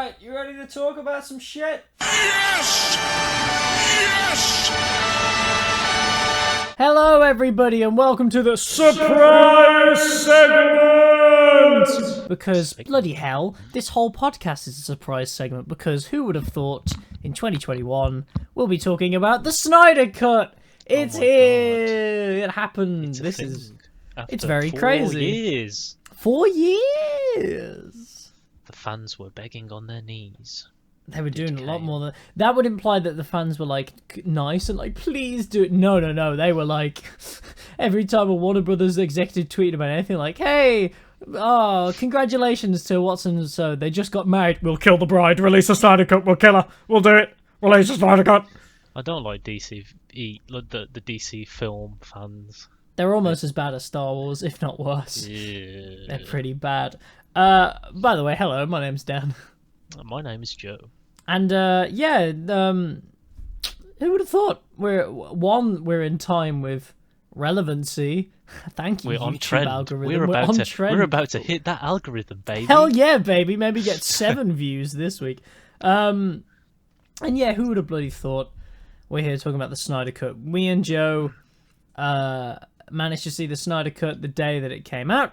Alright, you ready to talk about some shit? Yes! Yes! Hello everybody and welcome to the surprise segment! Because, bloody hell, this whole podcast is a surprise segment because who would have thought in 2021 we'll be talking about the Snyder Cut! It's here! God. It happened. It's very crazy. 4 years. 4 years! The fans were begging on their knees. They were doing a lot more than... That would imply that the fans were, like, nice and, like, please do it. No. They were, like... Every time a Warner Brothers executive tweeted about anything, like, hey, congratulations to Watson. So they just got married. We'll kill the bride. Release the Snyder Cut. We'll kill her. We'll do it. Release the Snyder Cut. I don't like the DC film fans. They're almost as bad as Star Wars, if not worse. Yeah. They're pretty bad. By the way, hello, my name's Dan. My name is Joe. And, who would have thought? We're in time with relevancy. Thank you, We're on YouTube trend. algorithm. We're about to hit that algorithm, baby. Hell yeah, baby. Maybe get 7 views this week. And yeah, who would have bloody thought we're here talking about the Snyder Cut? Me and Joe managed to see the Snyder Cut the day that it came out.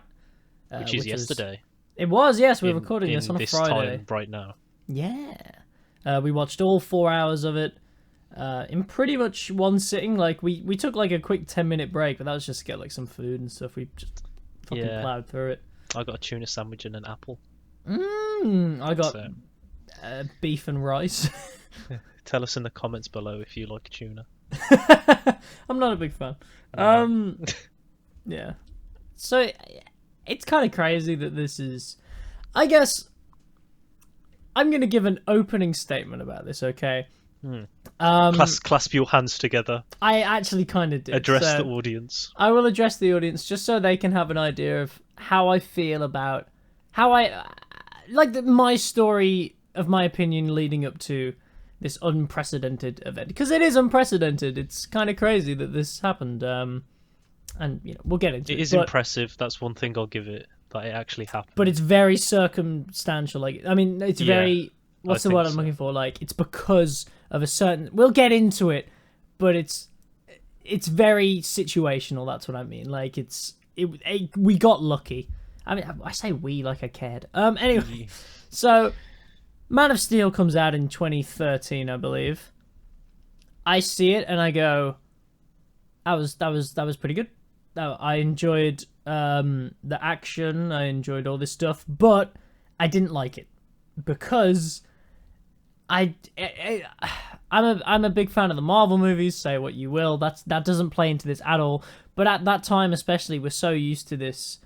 Which is yesterday. It was, yes. We're recording this on a Friday. Time right now. Yeah. We watched all 4 hours of it in pretty much one sitting. Like, we took, like, a quick 10-minute break, but that was just to get, like, some food and stuff. We just fucking plowed through it. I got a tuna sandwich and an apple. I got beef and rice. Tell us in the comments below if you like tuna. I'm not a big fan. Yeah. So... It's kind of crazy that this is... I guess... I'm going to give an opening statement about this, okay? Clasp your hands together. I actually kind of did. Address the audience. I will address the audience just so they can have an idea of how I feel about... How I... Like, my story of my opinion leading up to this unprecedented event. Because it is unprecedented. It's kind of crazy that this happened. And, you know, we'll get into it. It is impressive. That's one thing I'll give it, that it actually happened. But it's very circumstantial. Like, I mean, it's very... What's the word I'm looking for? Like, it's because of a certain... We'll get into it, but it's very situational. That's what I mean. Like, we got lucky. I mean, I say we like I cared. Anyway, so Man of Steel comes out in 2013, I believe. I see it and I go, that was pretty good. I enjoyed the action. I enjoyed all this stuff, but I didn't like it because I'm a big fan of the Marvel movies. Say what you will, that doesn't play into this at all. But at that time, especially, we're so used to this.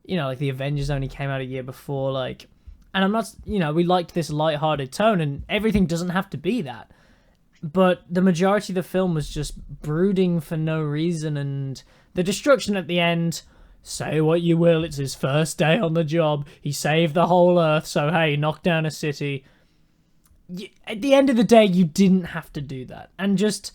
You know, like the Avengers only came out a year before, like, and I'm not. You know, we liked this light-hearted tone, and everything doesn't have to be that. But the majority of the film was just brooding for no reason, and the destruction at the end, say what you will, it's his first day on the job, he saved the whole Earth, so hey, knock down a city. At the end of the day, you didn't have to do that. And just,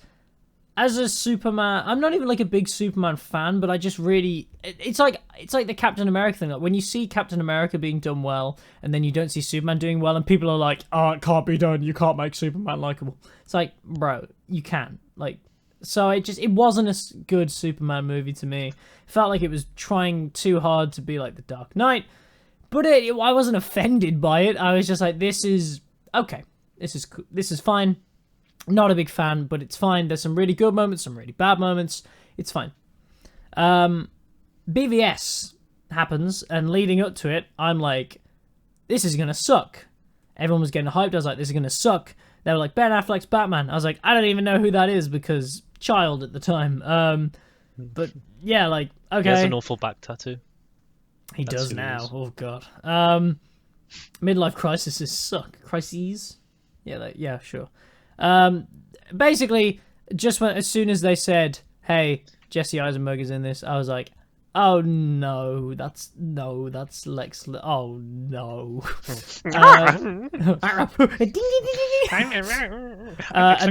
as a Superman, I'm not even like a big Superman fan, but I just really, it's like the Captain America thing. Like when you see Captain America being done well, and then you don't see Superman doing well, and people are like, oh, it can't be done, you can't make Superman likable. It's like, bro, you can. Like, so it wasn't a good Superman movie to me. It felt like it was trying too hard to be like The Dark Knight, but I wasn't offended by it. I was just like, this is okay. This is fine. Not a big fan, but it's fine. There's some really good moments, some really bad moments. It's fine. BVS happens, and leading up to it, I'm like, this is gonna suck. Everyone was getting hyped. I was like, this is gonna suck. They were like, Ben Affleck's Batman. I was like, I don't even know who that is because child at the time. But yeah, like, okay. He has an awful back tattoo. He does now. Oh god. Midlife crises suck. Crises? Yeah, sure. Basically, just as soon as they said, hey, Jesse Eisenberg is in this, I was like, oh no, that's Lex. Oh no. And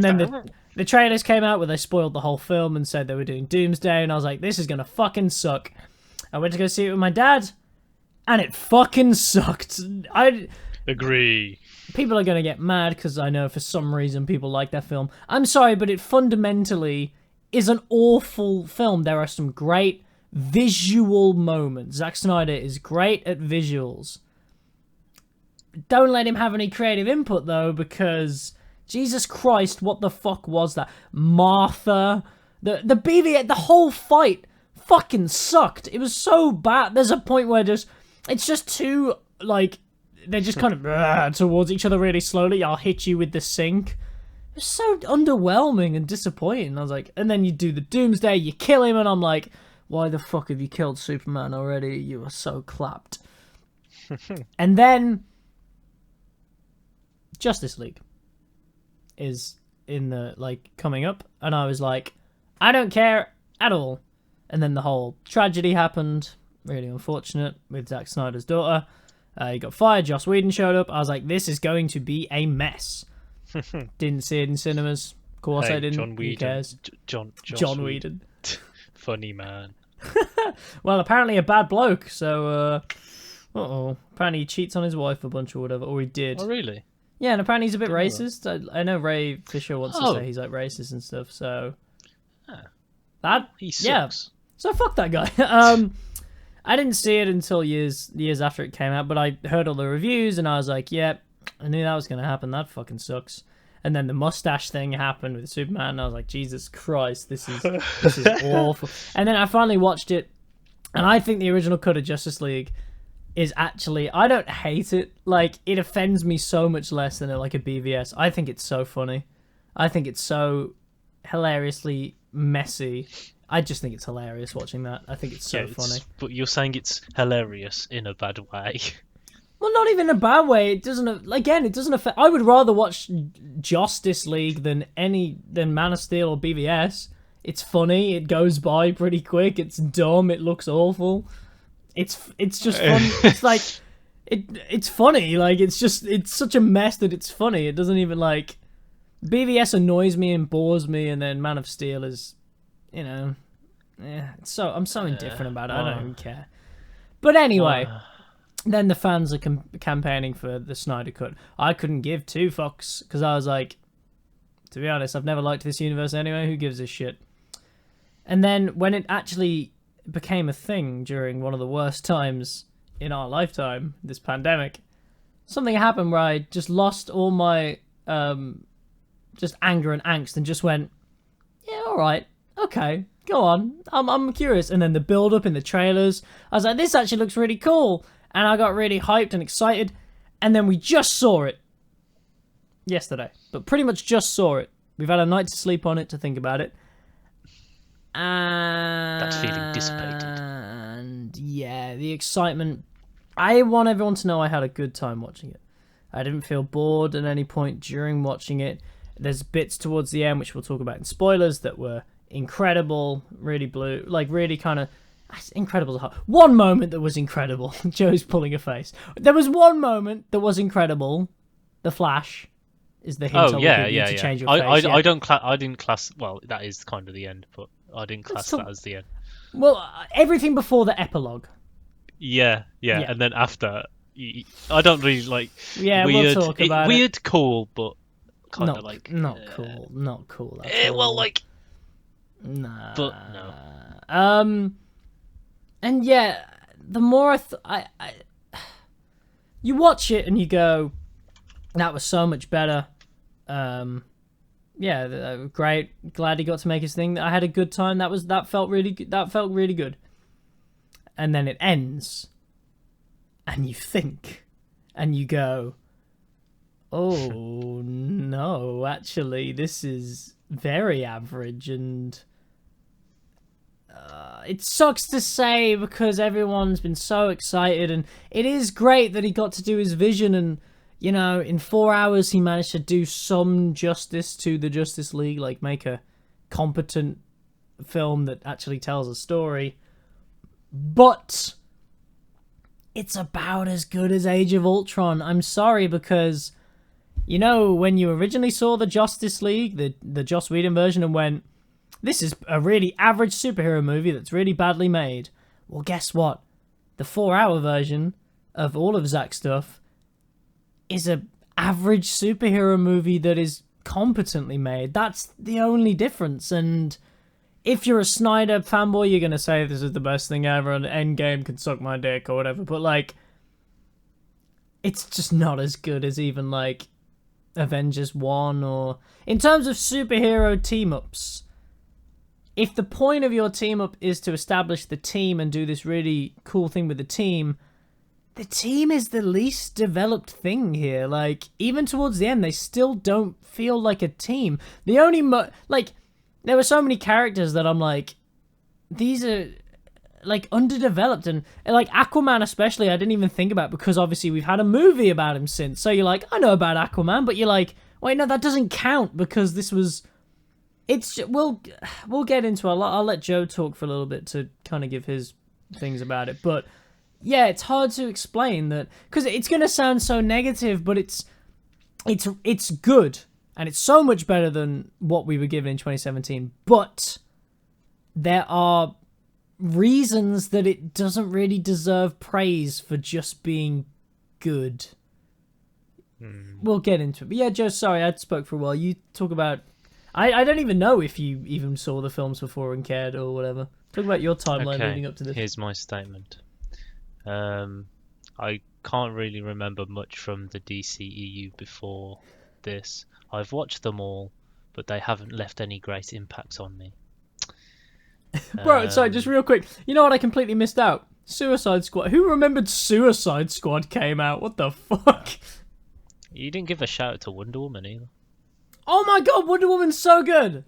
then the trailers came out where they spoiled the whole film and said they were doing Doomsday, and I was like, this is gonna fucking suck. I went to go see it with my dad, and it fucking sucked. Agree. People are going to get mad because I know for some reason people like that film. I'm sorry, but it fundamentally is an awful film. There are some great visual moments. Zack Snyder is great at visuals. Don't let him have any creative input, though, because Jesus Christ, what the fuck was that? Martha, the BB-8, the whole fight fucking sucked. It was so bad. There's a point where it's just too, like, they're just kind of towards each other really slowly. I'll hit you with the sink. It was so underwhelming and disappointing. I was like, and then you do the Doomsday, you kill him, and I'm like, why the fuck have you killed Superman already? You are so clapped. And then Justice League is in the, like, coming up, and I was like, I don't care at all. And then the whole tragedy happened, really unfortunate, with Zack Snyder's daughter. He got fired, Joss Whedon showed up. I was like, this is going to be a mess. Didn't see it in cinemas. Of course I didn't. John Whedon. Who cares? John Whedon. Funny man. Well, apparently a bad bloke, so, apparently he cheats on his wife a bunch or whatever, or he did. Oh, really? Yeah, and apparently he's a bit racist. I know Ray Fisher wants to say he's, like, racist and stuff, so... That? He sucks. Yeah. So fuck that guy. I didn't see it until years after it came out, but I heard all the reviews and I was like, yeah, I knew that was going to happen. That fucking sucks. And then the mustache thing happened with Superman, and I was like, Jesus Christ, this is awful. And then I finally watched it, and I think the original cut of Justice League is actually, I don't hate it. Like, it offends me so much less than like a BVS. I think it's so funny. I think it's so hilariously messy. I just think it's hilarious watching that. I think it's so funny. But you're saying it's hilarious in a bad way. Well, not even in a bad way. It doesn't. Again, it doesn't affect. I would rather watch Justice League than Man of Steel or BVS. It's funny. It goes by pretty quick. It's dumb. It looks awful. It's just fun. It's like it's funny. Like it's such a mess that it's funny. It doesn't even like. BVS annoys me and bores me, and then Man of Steel is, I'm so indifferent about it. I don't even care. But anyway, then the fans are campaigning for the Snyder Cut. I couldn't give two fucks because I was like, to be honest, I've never liked this universe anyway. Who gives a shit? And then when it actually became a thing during one of the worst times in our lifetime, this pandemic, something happened where I just lost all my just anger and angst and just went, yeah, all right, okay, go on. I'm curious. And then the build up in the trailers, I was like, this actually looks really cool. And I got really hyped and excited. And then we just saw it yesterday, but pretty much just saw it. We've had a night to sleep on it to think about it. That feeling dissipated. And yeah, the excitement. I want everyone to know I had a good time watching it. I didn't feel bored at any point during watching it. There's bits towards the end, which we'll talk about in spoilers, that were incredible, really blue, like really kind of incredible. One moment that was incredible. Joe's pulling a face. There was one moment that was incredible. The Flash is the hint I will give you to change your face. I didn't class. Well, that is kind of the end, but I didn't class that as the end. Well, everything before the epilogue. Yeah, and then after, I don't really like. Yeah, weird, we'll talk about weird, cool, but. Kind of like not cool. Well, like nah, but no. And yeah, the more I you watch it and you go, that was so much better. Yeah, great. Glad he got to make his thing. I had a good time. That felt really good. That felt really good. And then it ends, and you think, and you go, oh no, actually this is very average, and it sucks to say because everyone's been so excited, and it is great that he got to do his vision, and in 4 hours he managed to do some justice to the Justice League, like make a competent film that actually tells a story. But it's about as good as Age of Ultron. I'm sorry, because when you originally saw the Justice League, the Joss Whedon version, and went, this is a really average superhero movie that's really badly made. Well, guess what? The 4-hour version of all of Zack's stuff is a average superhero movie that is competently made. That's the only difference. And if you're a Snyder fanboy, you're gonna say this is the best thing ever and Endgame can suck my dick or whatever, but like it's just not as good as even like Avengers 1 or in terms of superhero team-ups. If the point of your team-up is to establish the team and do this really cool thing with the team is the least developed thing here. Like, even towards the end, they still don't feel like a team. The only there were so many characters that I'm like, these are like underdeveloped, and like Aquaman especially I didn't even think about because obviously we've had a movie about him since, so you're like, I know about Aquaman, but you're like, wait, no, that doesn't count because this was we'll get into a lot. I'll let Joe talk for a little bit to kind of give his things about it, but yeah, it's hard to explain that because it's gonna sound so negative, but it's good and it's so much better than what we were given in 2017, but there are reasons that it doesn't really deserve praise for just being good. We'll get into it. But yeah, Joe, sorry, I spoke for a while. You talk about... I don't even know if you even saw the films before and cared or whatever. Talk about your timeline leading up to this. Here's my statement. I can't really remember much from the DCEU before this. I've watched them all, but they haven't left any great impacts on me. Bro, sorry, just real quick. You know what I completely missed out? Suicide Squad. Who remembered Suicide Squad came out? What the fuck? You didn't give a shout out to Wonder Woman either. Oh my god, Wonder Woman's so good.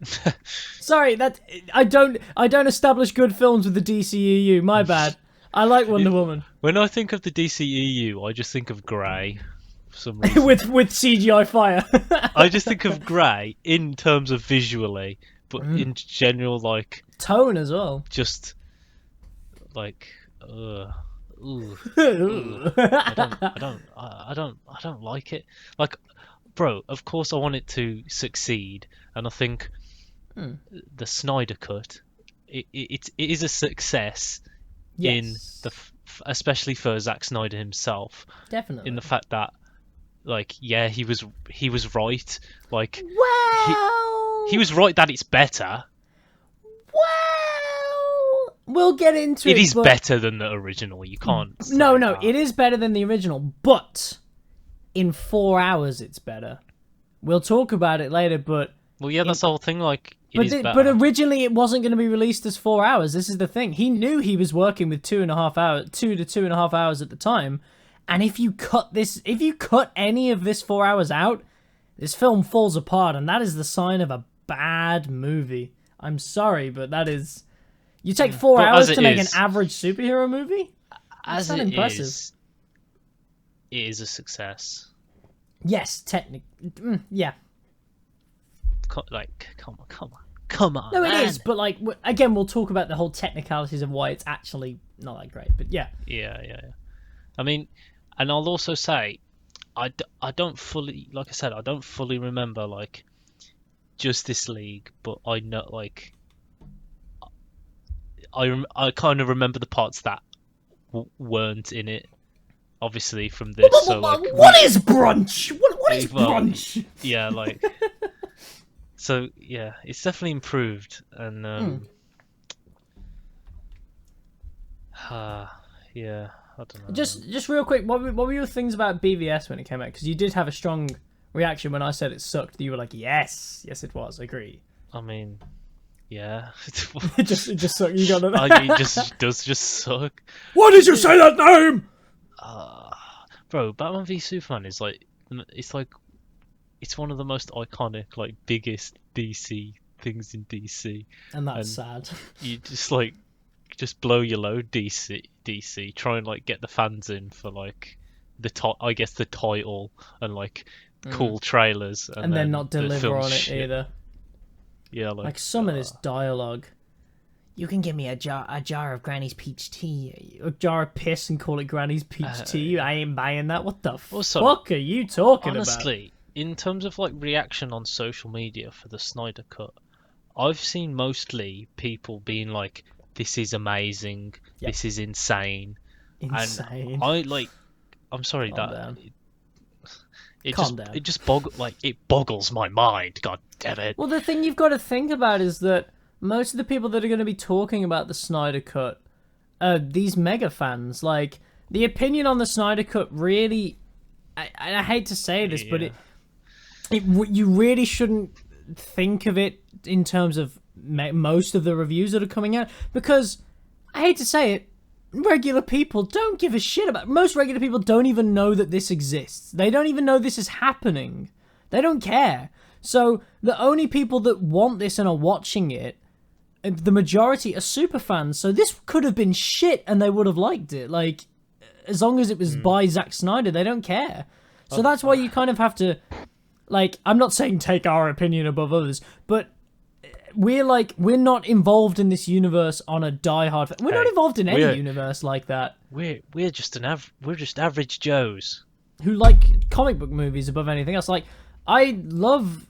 Sorry, that I don't establish good films with the DCEU. My bad. I like Wonder Woman. When I think of the DCEU, I just think of grey for some reason. with CGI fire. I just think of grey in terms of visually, but in general, like tone as well. Just like, I don't like it. Like, bro, of course I want it to succeed, and I think the Snyder Cut, it is a success. Yes. Especially for Zack Snyder himself. Definitely. In the fact that, like, yeah, he was right. Like, he was right that it's better. Well, we'll get into it. It is better than the original. You can't. No, it is better than the original, but in 4 hours it's better. We'll talk about it later, but. Well, yeah, that's the whole thing. Like, but originally it wasn't going to be released as 4 hours. This is the thing. He knew he was working with 2.5 hours, 2 to 2.5 hours at the time. And if you cut any of this 4 hours out, this film falls apart, and that is the sign of a bad movie. I'm sorry, but that is. You take 4 hours to make an average superhero movie? That's not impressive. It is a success. Yes, technically. Yeah. Like, come on. No, it is, but like, again, we'll talk about the whole technicalities of why it's actually not that great. But yeah. Yeah. I mean, and I'll also say, I don't fully, like I said, I don't fully remember like Justice League, but I know like I kind of remember the parts that weren't in it. Obviously, from this. So like, what is brunch? What is brunch? Yeah, like. So yeah, it's definitely improved, and yeah, I don't know. Just real quick, what were your things about BVS when it came out? Because you did have a strong reaction when I said it sucked. You were like, yes, it was. Agree. I mean, yeah, it just sucked. You got it. It does just suck. Why did you say that name? Bro, Batman v Superman is like, it's one of the most iconic, like, biggest DC things in DC. And that's sad. You just blow your load, DC. Try and, like, get the fans in for, like, the title and, like, cool trailers. And then not deliver on it either. Yeah, like some of this dialogue. You can give me a jar of Granny's peach tea, a jar of piss, and call it Granny's peach tea. I ain't buying that. What the fuck are you talking about? Honestly, in terms of like reaction on social media for the Snyder Cut, I've seen mostly people being like, "This is amazing. Yep. This is insane." Insane. And I'm sorry Calm down. It boggles my mind. God damn it. Well, the thing you've got to think about is that most of the people that are going to be talking about the Snyder Cut are these mega fans. Like, the opinion on the Snyder Cut really... I hate to say this, but you really shouldn't think of it in terms of most of the reviews that are coming out, because, I hate to say it, regular people don't give a shit about... Most regular people don't even know that this exists. They don't even know this is happening. They don't care. So, the only people that want this and are watching it, the majority are super fans, so this could have been shit and they would have liked it. Like, as long as it was by Zack Snyder, they don't care. So that's why you kind of have to... Like, I'm not saying take our opinion above others, but we're not involved in this universe on a diehard... We're not involved in any universe like that. We're just average Joes who like comic book movies above anything else. Like, I love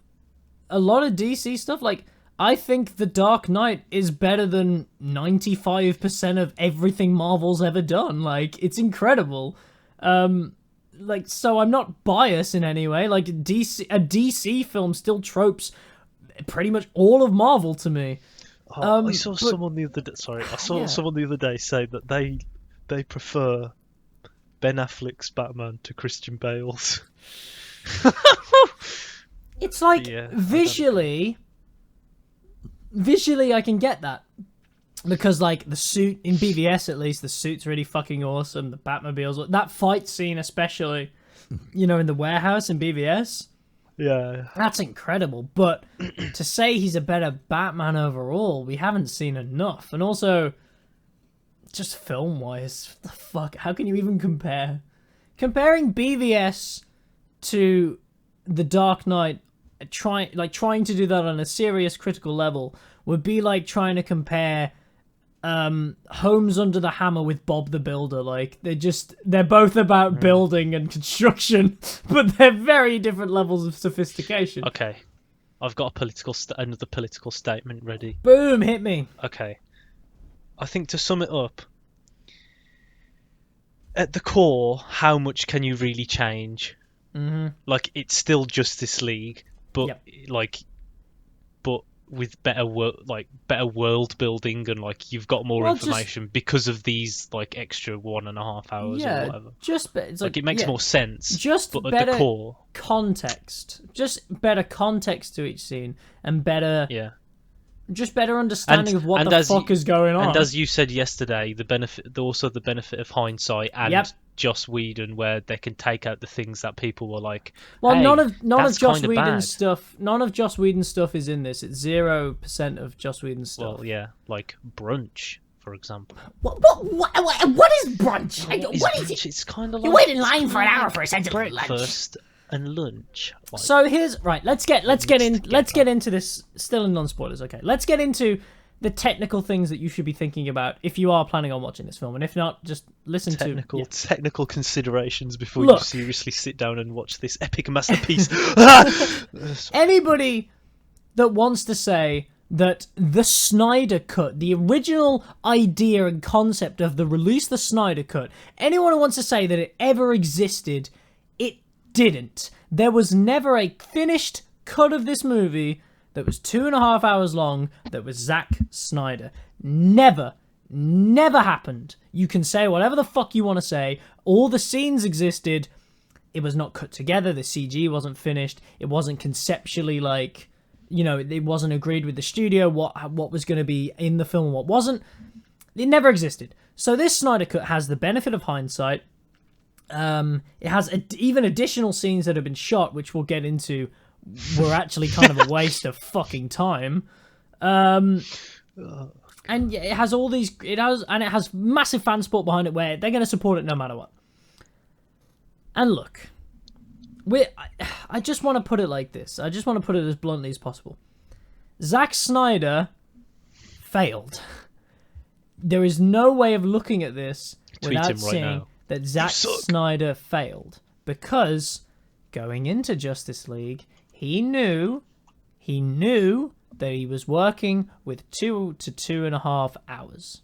a lot of DC stuff. Like, I think The Dark Knight is better than 95% of everything Marvel's ever done. Like, it's incredible. Like, so I'm not biased in any way. Like, a DC film still tropes pretty much all of Marvel to me. I saw someone the other day. Sorry, I saw someone the other day say that they prefer Ben Affleck's Batman to Christian Bale's. It's like visually, I can get that, because like the suit in BVS, at least the suit's really fucking awesome. The Batmobiles, that fight scene especially, in the warehouse in BVS. Yeah, that's incredible. But to say he's a better Batman overall, we haven't seen enough. And also, just film-wise, the fuck? How can you even compare? Comparing BVS to The Dark Knight, trying to do that on a serious critical level would be like trying to compare Homes Under the Hammer with Bob the Builder. Like, they're both about building and construction, but they're very different levels of sophistication. Okay, I've got another political statement ready. Boom, hit me. Okay, I think to sum it up, at the core, how much can you really change? Mm-hmm. Like, it's still Justice League, but but with better world building, and like you've got more information because of these like extra 1.5 hours or whatever. It's like it makes more sense. But at the core, context, just better context to each scene, and better just better understanding of what the fuck is going on. And as you said yesterday, the benefit of hindsight and Joss Whedon, where they can take out the things that people were like. Well, hey, none of Joss Whedon's stuff. None of Joss Whedon's stuff is in this. It's 0% of Joss Whedon's stuff. Well, yeah, like Brunch, for example. What is brunch? What is it? It's kind of like you wait in line for an hour for a sensible breakfast and lunch. Like, so here's let's get into this. Still in non-spoilers, okay? Let's get into the technical things that you should be thinking about if you are planning on watching this film, and if not, just listen to technical considerations before you seriously sit down and watch this epic masterpiece. Anybody that wants to say that the Snyder Cut, the original idea and concept of the Snyder Cut, anyone who wants to say that it ever existed, it didn't. There was never a finished cut of this movie that was 2.5 hours long that was Zack Snyder. Never happened. You can say whatever the fuck you want to say. All the scenes existed. It was not cut together. The CG wasn't finished. It wasn't conceptually it wasn't agreed with the studio what was going to be in the film and what wasn't. It never existed. So this Snyder Cut has the benefit of hindsight. It has even additional scenes that have been shot, which we'll get into, were actually kind of a waste of fucking time. And it has all these... It has massive fan support behind it, where they're going to support it no matter what. And look, I just want to put it like this. I just want to put it as bluntly as possible. Zack Snyder failed. There is no way of looking at this without saying that Zack Snyder failed. Because going into Justice League, he knew that he was working with 2 to 2.5 hours.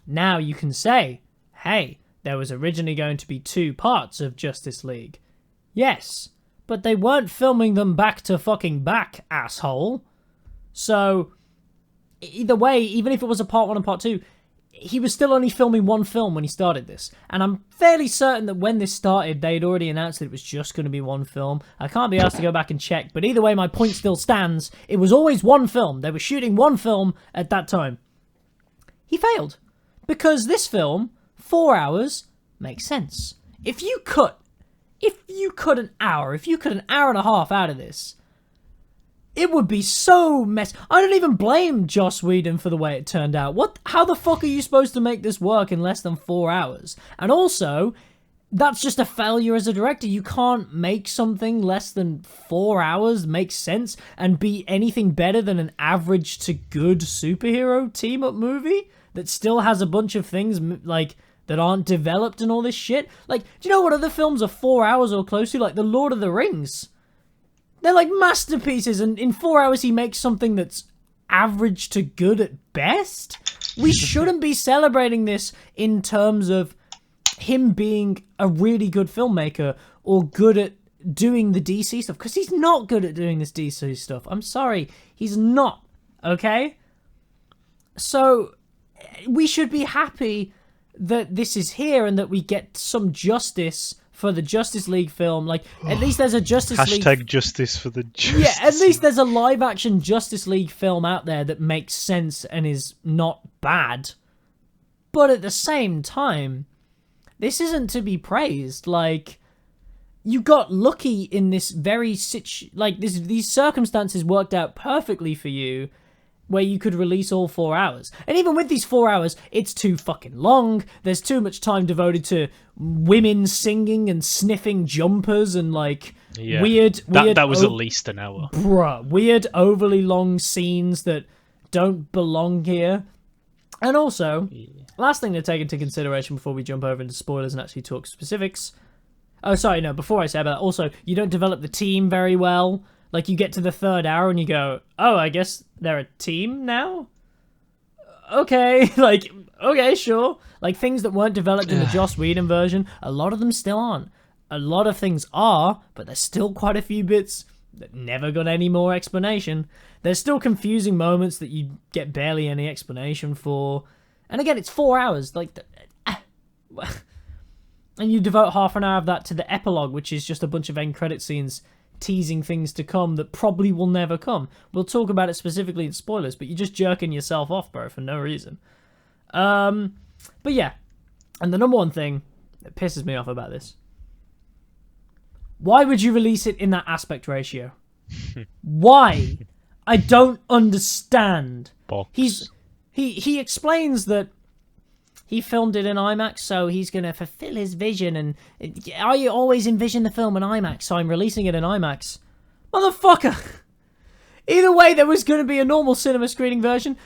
Now you can say, hey, there was originally going to be 2 parts of Justice League. Yes, but they weren't filming them back to fucking back, asshole. So, either way, even if it was a part 1 and part 2, he was still only filming one film when he started this. And I'm fairly certain that when this started, they'd already announced that it was just going to be one film. I can't be asked to go back and check, but either way, my point still stands. It was always one film. They were shooting one film at that time. He failed. Because this film, 4 hours, makes sense. If you cut an hour, if you cut an hour and a half out of this, it would be so messy. I don't even blame Joss Whedon for the way it turned out. How the fuck are you supposed to make this work in less than 4 hours? And also, that's just a failure as a director. You can't make something less than 4 hours make sense and be anything better than an average to good superhero team-up movie that still has a bunch of things, like, that aren't developed and all this shit. Like, do you know what other films are 4 hours or close to? Like, The Lord of the Rings. They're like masterpieces, and in 4 hours he makes something that's average to good at best? We shouldn't be celebrating this in terms of him being a really good filmmaker or good at doing the DC stuff, because he's not good at doing this DC stuff. I'm sorry, he's not, okay? So, we should be happy that this is here and that we get some justice for the Justice League film. Like, at least there's a Justice League... Hashtag justice for the Justice Yeah, at least there's a live-action Justice League film out there that makes sense and is not bad. But at the same time, this isn't to be praised. Like, you got lucky in this very these circumstances worked out perfectly for you, where you could release all 4 hours. And even with these 4 hours, it's too fucking long. There's too much time devoted to women singing and sniffing jumpers and, like, weird... That was at least an hour. Bruh, weird, overly long scenes that don't belong here. And also, last thing to take into consideration before we jump over into spoilers and actually talk specifics... Oh, sorry, no, before I say about that, also, you don't develop the team very well. Like, you get to the 3rd hour and you go, oh, I guess they're a team now? Okay, like, okay, sure. Like, things that weren't developed in the Joss Whedon version, a lot of them still aren't. A lot of things are, but there's still quite a few bits that never got any more explanation. There's still confusing moments that you get barely any explanation for. And again, it's 4 hours. Like, and you devote half an hour of that to the epilogue, which is just a bunch of end credit scenes teasing things to come that probably will never come. We'll talk about it specifically in spoilers, but you're just jerking yourself off, bro, for no reason. But yeah, and the number one thing that pisses me off about this: why would you release it in that aspect ratio? Why? I don't understand. He explains that he filmed it in IMAX, so he's going to fulfill his vision. And I always envision the film in IMAX, so I'm releasing it in IMAX. Motherfucker! Either way, there was going to be a normal cinema screening version.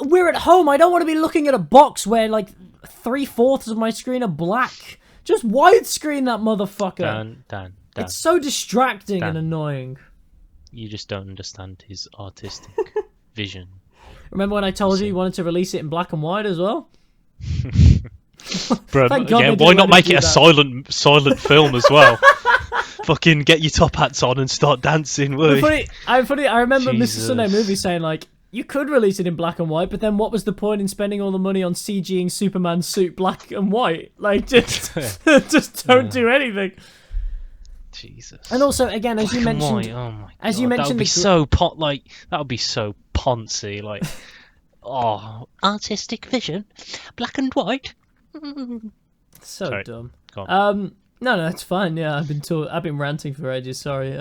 We're at home. I don't want to be looking at a box where, like, 3/4 of my screen are black. Just widescreen that motherfucker. Dan. It's so distracting and annoying. You just don't understand his artistic vision. Remember when I told you wanted to release it in black and white as well? Bro, yeah, why not make it a silent film as well? Fucking get your top hats on and start dancing. I remember Mr. Sunday Movie saying, like, you could release it in black and white, but then what was the point in spending all the money on CGing Superman's suit black and white? Like, just don't do anything. Jesus. And also, again, as you mentioned, that would be so that would be so poncy, like. Oh, artistic vision, black and white. So sorry. Dumb. Go on. No, it's fine. Yeah, I've been ranting for ages. Sorry.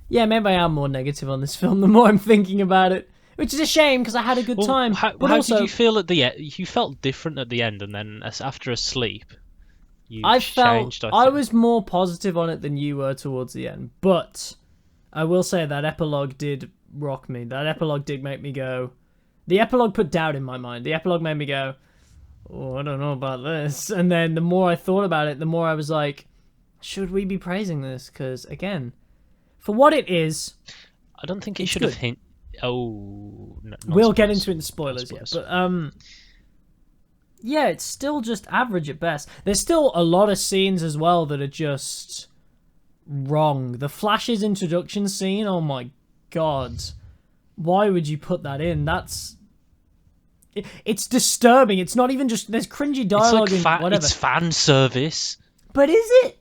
Yeah, maybe I am more negative on this film the more I'm thinking about it, which is a shame because I had a good time. How did you feel at the end? You felt different at the end, and then after a sleep, I was more positive on it than you were towards the end. But I will say that epilogue did rock me. That epilogue did make me go. The epilogue put doubt in my mind. The epilogue made me go, oh, I don't know about this. And then the more I thought about it, the more I was like, should we be praising this? Because, again, for what it is... I don't think it should have hint... Oh... No, we'll get into it in spoilers, yeah. But, yeah, it's still just average at best. There's still a lot of scenes as well that are just... wrong. The Flash's introduction scene, oh my god. Why would you put that in? It's disturbing. It's not even just... There's cringy dialogue and whatever. It's fan service. But is it?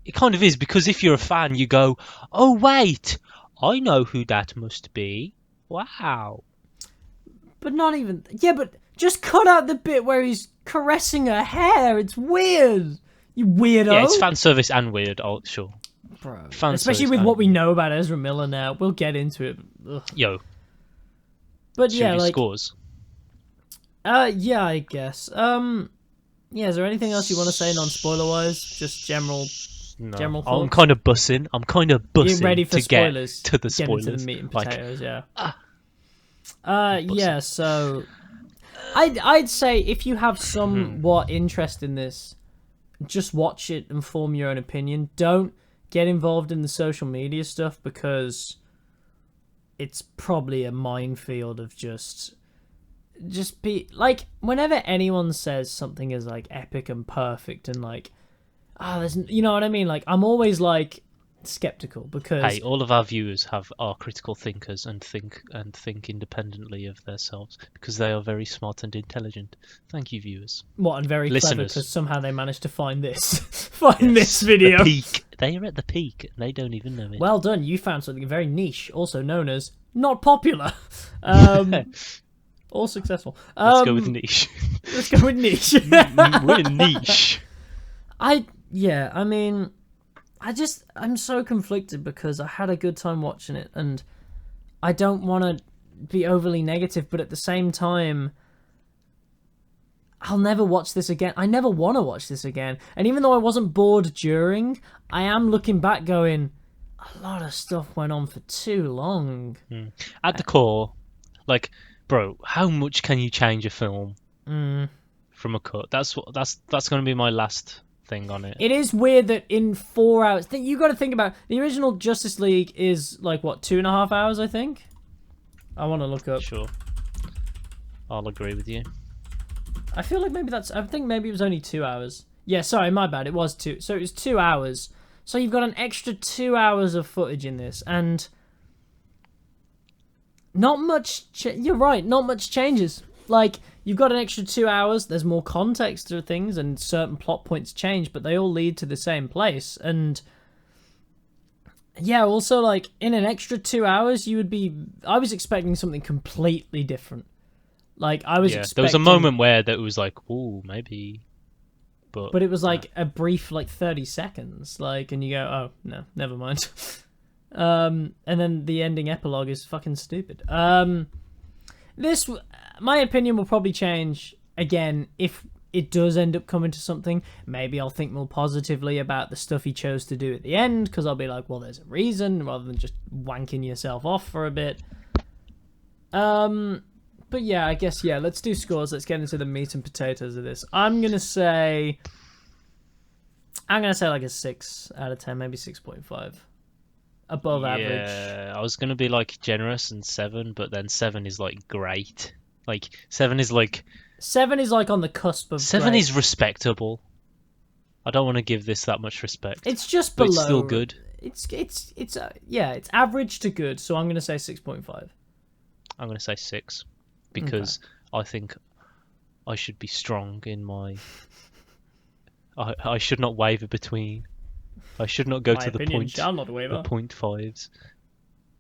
It kind of is, because if you're a fan, you go, oh, wait, I know who that must be. Wow. But not even... Yeah, but just cut out the bit where he's caressing her hair. It's weird. You weirdo. Yeah, it's fan service and weird, sure. Bro. Fan Especially service with and what we know about Ezra Miller now. We'll get into it. Ugh. Yo. But Should yeah, we like... scores? Yeah, I guess. Yeah, is there anything else you want to say non-spoiler-wise? Just general... No. General thoughts? I'm kind of bussing. You're ready for to spoilers. get to the Get spoilers. into the meat and potatoes, yeah. bussing. Yeah, so... I'd say if you have somewhat interest in this, just watch it and form your own opinion. Don't get involved in the social media stuff, because it's probably a minefield of just be... Like, whenever anyone says something is, like, epic and perfect and, like... there's... You know what I mean? Like, I'm always, like, skeptical, because... Hey, all of our viewers are critical thinkers and think independently of themselves, because they are very smart and intelligent. Thank you, viewers. What, and very clever, Listeners. because somehow they managed to find this. This video. The peak. They are at the peak, and they don't even know it. Well done, you found something very niche, also known as not popular. Or successful. Let's go with niche. Let's go with niche. We're niche. I'm so conflicted, because I had a good time watching it, and I don't want to be overly negative, but at the same time, I'll never watch this again. I never want to watch this again. And even though I wasn't bored during, I am looking back going, a lot of stuff went on for too long. At the core, like, bro, how much can you change a film from a cut? That's going to be my last thing on it. It is weird that in 4 hours... You got to think about... The original Justice League is, like, what, 2.5 hours, I think? I want to look up. Sure. I'll agree with you. I feel like maybe that's... I think maybe it was only 2 hours. Yeah, sorry, my bad. It was 2. So it was 2 hours. So you've got an extra 2 hours of footage in this, and... Not much... You're right, not much changes. Like, you've got an extra 2 hours, there's more context to things, and certain plot points change, but they all lead to the same place. And... Yeah, also, like, in an extra 2 hours, you would be... I was expecting something completely different. Like, I was expecting... There was a moment where that was like, ooh, maybe... But it was, like, a brief, like, 30 seconds. Like, and you go, oh, no, never mind. And then the ending epilogue is fucking stupid. This... My opinion will probably change, again, if it does end up coming to something. Maybe I'll think more positively about the stuff he chose to do at the end, because I'll be like, well, there's a reason, rather than just wanking yourself off for a bit. But yeah, I guess, yeah, let's do scores. Let's get into the meat and potatoes of this. I'm going to say like a 6 out of 10, maybe 6.5. Above average. Yeah, I was going to be, like, generous and 7, but then 7 is, like, great. Like, 7 is, like... 7 is, like, on the cusp of 7 great. is respectable. I don't want to give this that much respect. It's just but below. It's still good. It's average to good, so I'm going to say 6.5. I'm going to say 6. Because I think I should be strong in my... I should not waver between... I should not go My to the opinion point... shall not waver. The 0.5s.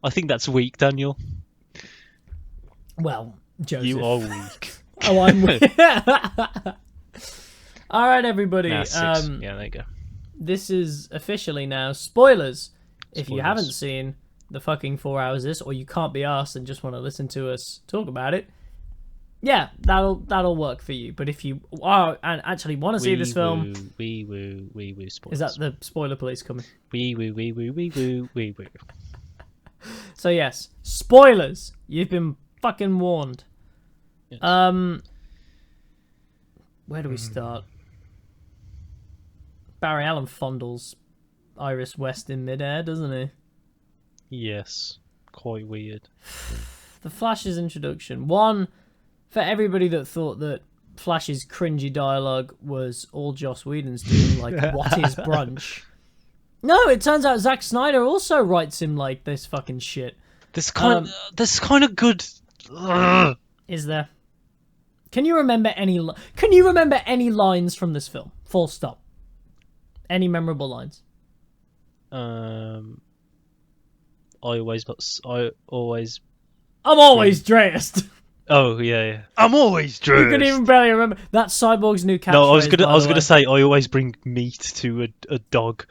I think that's weak, Daniel. Well, Joseph. You are weak. Oh, I'm weak. All right, everybody. Nah, 6. Yeah, there you go. This is officially now spoilers. If you Spoilers. haven't seen the fucking 4 hours of this, or you can't be arsed and just want to listen to us talk about it, yeah, that'll work for you. But if you are and actually want to see this film, wee woo spoilers. is that the spoiler police coming? Wee woo. So yes, spoilers. You've been fucking warned. Yes. Where do we start? Barry Allen fondles Iris West in midair, doesn't he? Yes, quite weird. The Flash's introduction. One, for everybody that thought that Flash's cringy dialogue was all Joss Whedon's doing, like, what is brunch? No, it turns out Zack Snyder also writes him like this fucking shit. This kind of good. Is there? Can you remember any lines from this film? Full stop. Any memorable lines? I'm always dressed. Oh yeah. I'm always dressed. You can even barely remember that Cyborg's new catchphrase. No, I was gonna say I always bring meat to a dog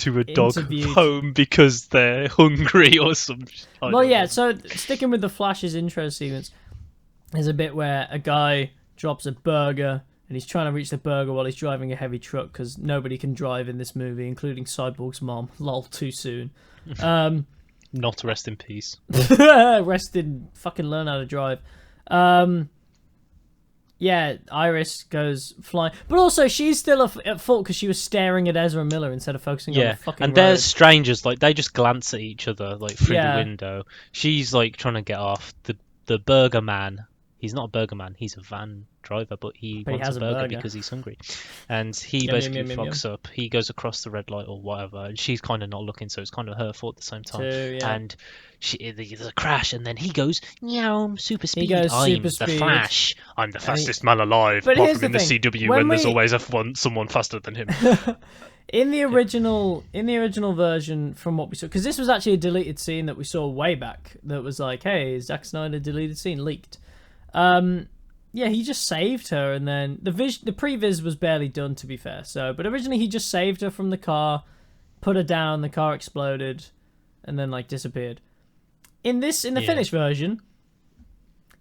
Interviewed. home because they're hungry or some. Well, yeah. So sticking with the Flash's intro sequence, there's a bit where a guy drops a burger and he's trying to reach the burger while he's driving a heavy truck because nobody can drive in this movie, including Cyborg's mom. Lol, too soon. Not rest in peace. Rest in fucking learn how to drive. Yeah, Iris goes flying, but also she's still at fault because she was staring at Ezra Miller instead of focusing on the fucking and road. there's strangers, like they just glance at each other like through Yeah. the window. She's like trying to get off. The burger man. He's not a burger man. He's a van driver, but he wants has a a burger burger. because he's hungry. And he Yum, basically yum, yum, yum, fucks up. He goes across the red light or whatever, and she's kind of not looking, so it's kind of her fault at the same time. Too, yeah. And there's a crash, and then he goes, "Meow, super speed. goes I'm super the speed. Flash." I'm the fastest man alive. But Apart here's from the in the thing, CW when when there's we- always someone faster than him. In the original version, from what we saw, because this was actually a deleted scene that we saw way back. That was like, hey, Zack Snyder deleted scene leaked. Yeah, he just saved her, and then the previs was barely done, to be fair. So, but originally he just saved her from the car, put her down, the car exploded, and then like disappeared. In the finished version,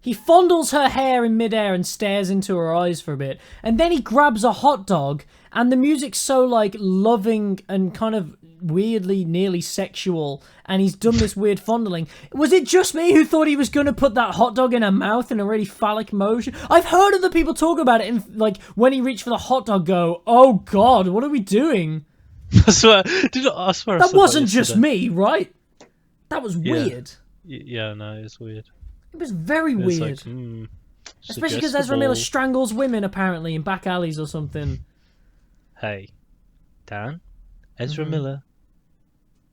he fondles her hair in midair and stares into her eyes for a bit, and then he grabs a hot dog, and the music's so like loving and kind of weirdly nearly sexual, and he's done this weird fondling. Was it just me who thought he was going to put that hot dog in her mouth in a really phallic motion? I've heard other people talk about it, and like when he reached for the hot dog, go, "Oh God, what are we doing?" I swear I That said wasn't that just yesterday. me, right? That was weird. Yeah, no, it's weird. It was very It's weird. like, Especially because Ezra Miller strangles women, apparently, in back alleys or something. Hey, Dan, Ezra Miller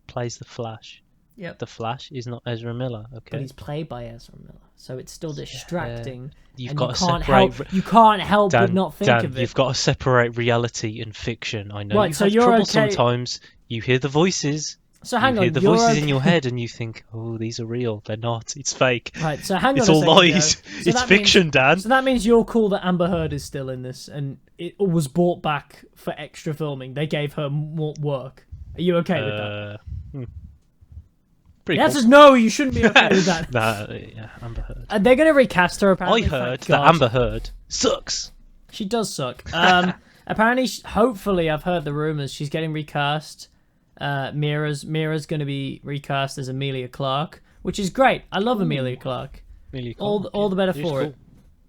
plays the Flash. Yep. The Flash is not Ezra Miller, okay? But he's played by Ezra Miller, so it's still distracting. You've and got you to can't separate. help. You can't help but not think Dan, of it. you've got to separate reality and fiction. I know Right, you so have you're trouble okay- sometimes. You hear the voices. So hang you on, hear the you're voices okay. in your head, and you think, "Oh, these are real. They're not. It's fake. Right, so hang on. It's a all second, lies. Joe. So It's that fiction, means, Dan. So that means you're cool that Amber Heard is still in this, and it was brought back for extra filming. They gave her more work. Are you okay with that? Pretty The cool. answer's no. You shouldn't be okay with that. Yeah, Amber Heard. They're gonna recast her. I Apparently, heard thank that God. Amber Heard sucks. She does suck. Apparently, hopefully, I've heard the rumors she's getting recast. Mira's going to be recast as Amelia Clarke, which is great. I love Amelia Clarke. All the better She's for cool. it.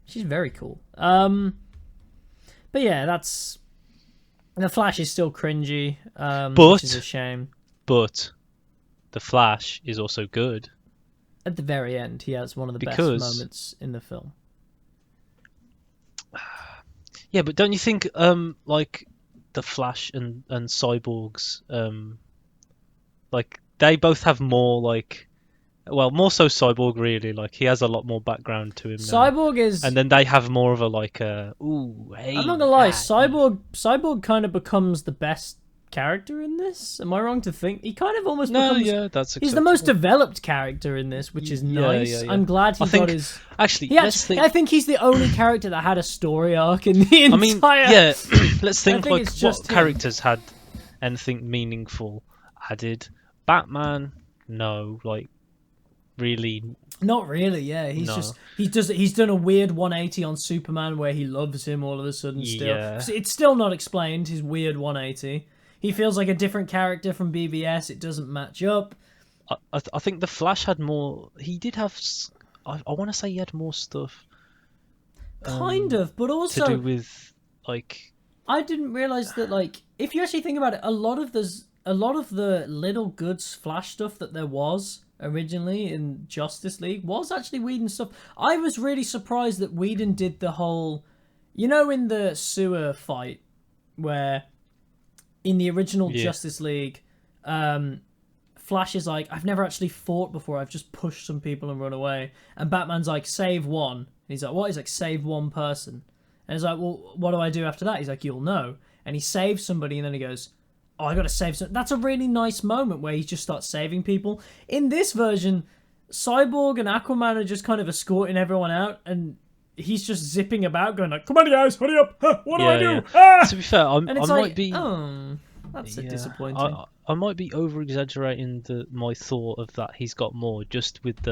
She's very cool. But yeah, that's the Flash is still cringy, which is a shame. But the Flash is also good. At the very end, he has one of the best Because- moments in the film. Yeah, but don't you think like the Flash and Cyborg's like they both have more like more so Cyborg really, like he has a lot more background to him now. Cyborg is. And then they have more of a like ooh, hey. I'm not gonna lie, ah, Cyborg kind of becomes the best character in this. Am I wrong to think he kind of almost No, becomes? yeah, that's He's the most acceptable. developed character in this, which is Yeah, nice. yeah. I'm glad he I think got his. actually He let's think I think he's the only character that had a story arc in the entire. I mean, yeah, let's think think like it's just what him. characters had anything meaningful added. Batman, no, like really. Not really. Yeah, he's No. just he's done a weird 180 on Superman where he loves him all of a sudden. Still, Yeah. it's still not explained. His weird 180. He feels like a different character from BVS. It doesn't match up. I think the Flash had more. He did have. I want to say he had more stuff. Kind of, but also to do with like. I didn't realize that, like, if you actually think about it, a lot of the little good Flash stuff that there was originally in Justice League was actually Whedon stuff. I was really surprised that Whedon did the whole, in the sewer fight where in the original Yeah. Justice League, Flash is like, I've never actually fought before. I've just pushed some people and run away. And Batman's like, save one. And he's like, what? He's like, save one person. And he's like, well, what do I do after that? He's like, you'll know. And he saves somebody, and then he goes, oh, I gotta save some. That's a really nice moment where he just starts saving people. In this version, Cyborg and Aquaman are just kind of escorting everyone out, and he's just zipping about, going like, come on, guys, hurry up. Huh, what do I do? Yeah. Ah! To be fair, And it's might be. oh, that's Yeah, disappointing. I might be over exaggerating my thought of that he's got more just with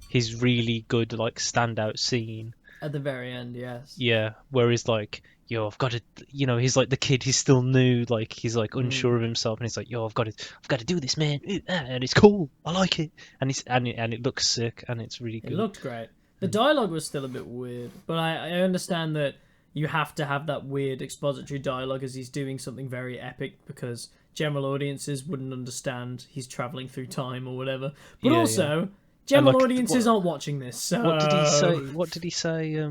his really good like standout scene. At the very end, yes. Yeah, where he's like, yo, I've got to, he's like the kid, he's still new, like he's like unsure of himself, and he's like, yo, I've got to do this, man, and it's cool, I like it, and it looks sick, and it's really good. It looked great. The dialogue was still a bit weird, but I understand that you have to have that weird expository dialogue as he's doing something very epic, because general audiences wouldn't understand he's traveling through time or whatever. But Yeah, also, general like, audiences aren't watching this, so... What did he say? What did he say?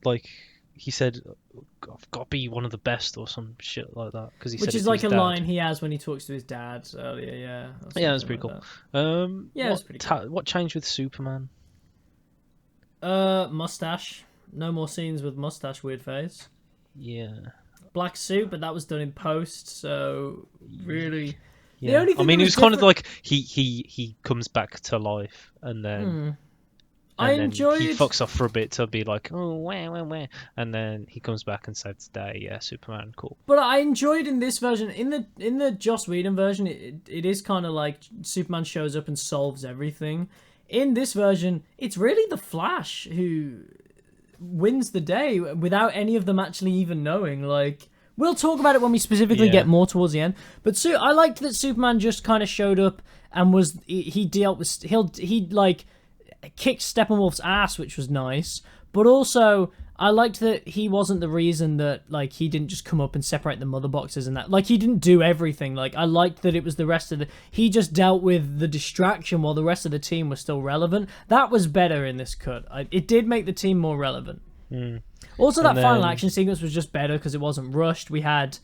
Like he said, I've got to be one of the best or some shit like that. Because Which is like a line he has when he talks to his dad earlier, yeah. Yeah, that's pretty like cool. Yeah, that's pretty cool. What changed with Superman? Mustache. No more scenes with mustache weird face. Yeah. Black suit, but that was done in post, so really... Yeah. The only thing I mean, that it was was kind of different- like he comes back to life, and then I then enjoyed... he fucks off for a bit to be like, oh, where, and then he comes back and saves the day. Yeah, Superman, cool. But I enjoyed in this version, in the Joss Whedon version, it is kind of like Superman shows up and solves everything. In this version, it's really the Flash who wins the day without any of them actually even knowing. Like, we'll talk about it when we specifically get more towards the end. But I liked that Superman just kind of showed up and he dealt with he like kicked Steppenwolf's ass, which was nice. But also, I liked that he wasn't the reason that, like, he didn't just come up and separate the mother boxes and that. Like, he didn't do everything. Like, I liked that it was the rest of the... He just dealt with the distraction while the rest of the team was still relevant. That was better in this cut. It did make the team more relevant. Also, that final action sequence was just better because it wasn't rushed. We had...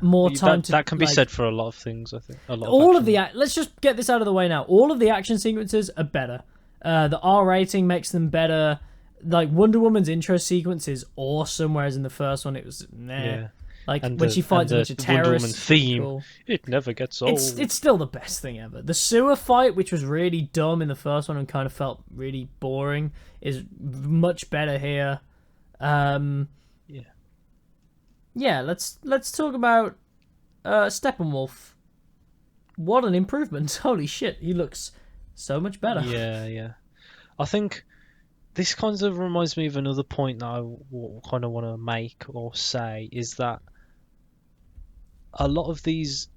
more time that can be said for a lot of things, I think. Let's just get this out of the way now. All of the action sequences are better. The R rating makes them better. Like, Wonder Woman's intro sequence is awesome, whereas in the first one it was Like, and when she fights a bunch of terrorists. Wonder Woman theme, it never gets old. It's still the best thing ever. The sewer fight, which was really dumb in the first one and kind of felt really boring, is much better here. Yeah, let's talk about Steppenwolf. What an improvement. Holy shit, he looks so much better. Yeah. I think this kind of reminds me of another point that I kind of want to make or say, is that a lot of these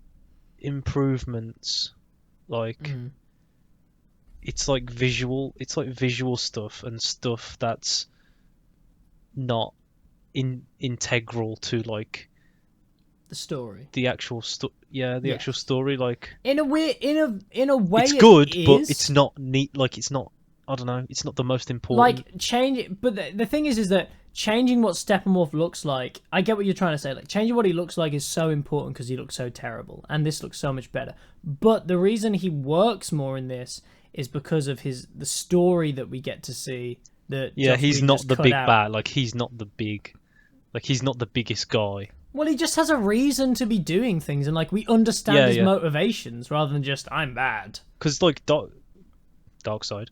improvements, like, it's like visual stuff and stuff that's not integral to, like, the story, the actual actual story. Like, in a way it's good, but it's not neat. Like, it's not, I don't know, it's not the most important. Like, but the thing is that changing what Steppenwolf looks like, I get what you're trying to say. Like, changing what he looks like is so important because he looks so terrible, and this looks so much better. But the reason he works more in this is because of the story that we get to see. That he's not the big bad. Like, he's not the biggest guy. Well, he just has a reason to be doing things, and, like, we understand his motivations rather than just, I'm bad. Because, like, Darkseid.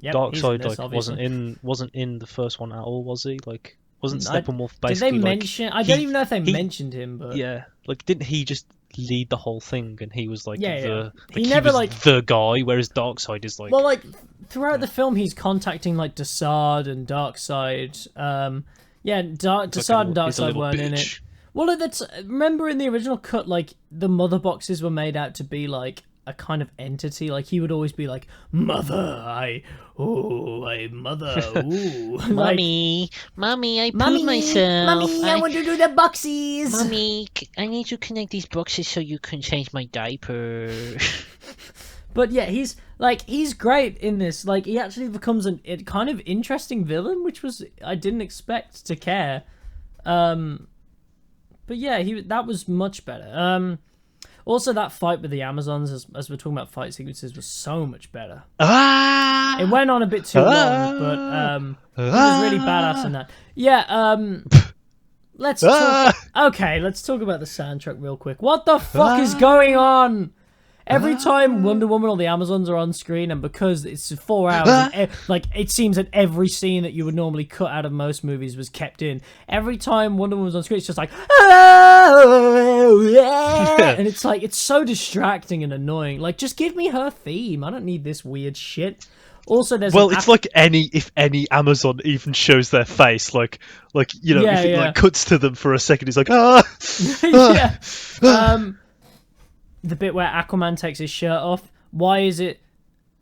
Yep, Darkseid, like, obviously. wasn't in the first one at all, was he? Like, wasn't Steppenwolf basically? Did they mention? I don't even know if they mentioned him, but like, didn't he just lead the whole thing? And he was like he never was the guy, whereas Darkseid is like. Well, like, throughout the film, he's contacting, like, Desaad and Darkseid. Desaad and Darkseid weren't in it. Well, remember in the original cut, like, the mother boxes were made out to be, like, a kind of entity. Like, he would always be like, mother, mother, ooh. Mommy, I pooped myself. Mommy, I want to do the boxes. Mommy, I need to connect these boxes so you can change my diaper. But yeah, he's great in this. Like, he actually becomes a kind of interesting villain, which I didn't expect to care. But yeah, that was much better. Also, that fight with the Amazons, as we're talking about fight sequences, was so much better. Ah! It went on a bit too long, but it was really badass in that. Yeah, let's talk... Okay, let's talk about the soundtrack real quick. What the fuck is going on? Every time Wonder Woman or the Amazons are on screen, and because it's 4 hours, and it seems that every scene that you would normally cut out of most movies was kept in. Every time Wonder Woman's on screen, it's just like, oh, yeah. And it's like, it's so distracting and annoying. Like, just give me her theme. I don't need this weird shit. Also, there's it's like if any Amazon even shows their face, like you know, if it like cuts to them for a second, it's like yeah. The bit where Aquaman takes his shirt off. Why is it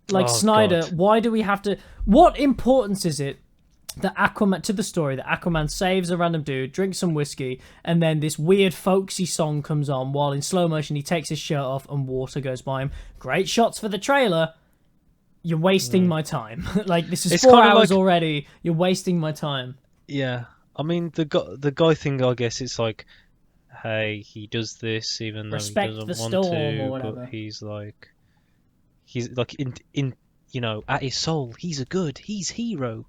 like Snyder? God. Why do we have to? What importance is it that Aquaman to the story that Aquaman saves a random dude, drinks some whiskey, and then this weird folksy song comes on while in slow motion he takes his shirt off and water goes by him? Great shots for the trailer. You're wasting my time. Like, this is It's 4 hours like... already. You're wasting my time. Yeah, I mean the guy thing. I guess it's like, hey, he does this even Respect though he the doesn't want storm to, or whatever. but he's like in you know, at his soul, he's hero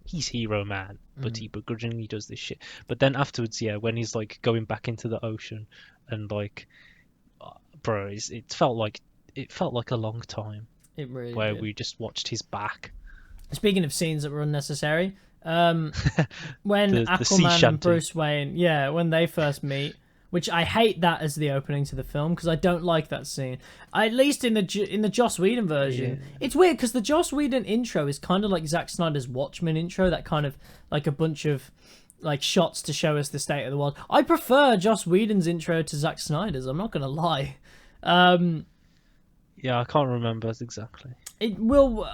man, but he begrudgingly does this shit. But then afterwards, yeah, when he's like going back into the ocean and like, bro, it felt like a long time. It really where did. we just watched his back. Speaking of scenes that were unnecessary, when the sea Aquaman and shanty. Bruce Wayne, when they first meet, which I hate that as the opening to the film because I don't like that scene. At least in the Joss Whedon version, it's weird because the Joss Whedon intro is kind of like Zack Snyder's Watchmen intro, that kind of like a bunch of like shots to show us the state of the world. I prefer Joss Whedon's intro to Zack Snyder's. I'm not gonna lie. Yeah, I can't remember exactly. It will.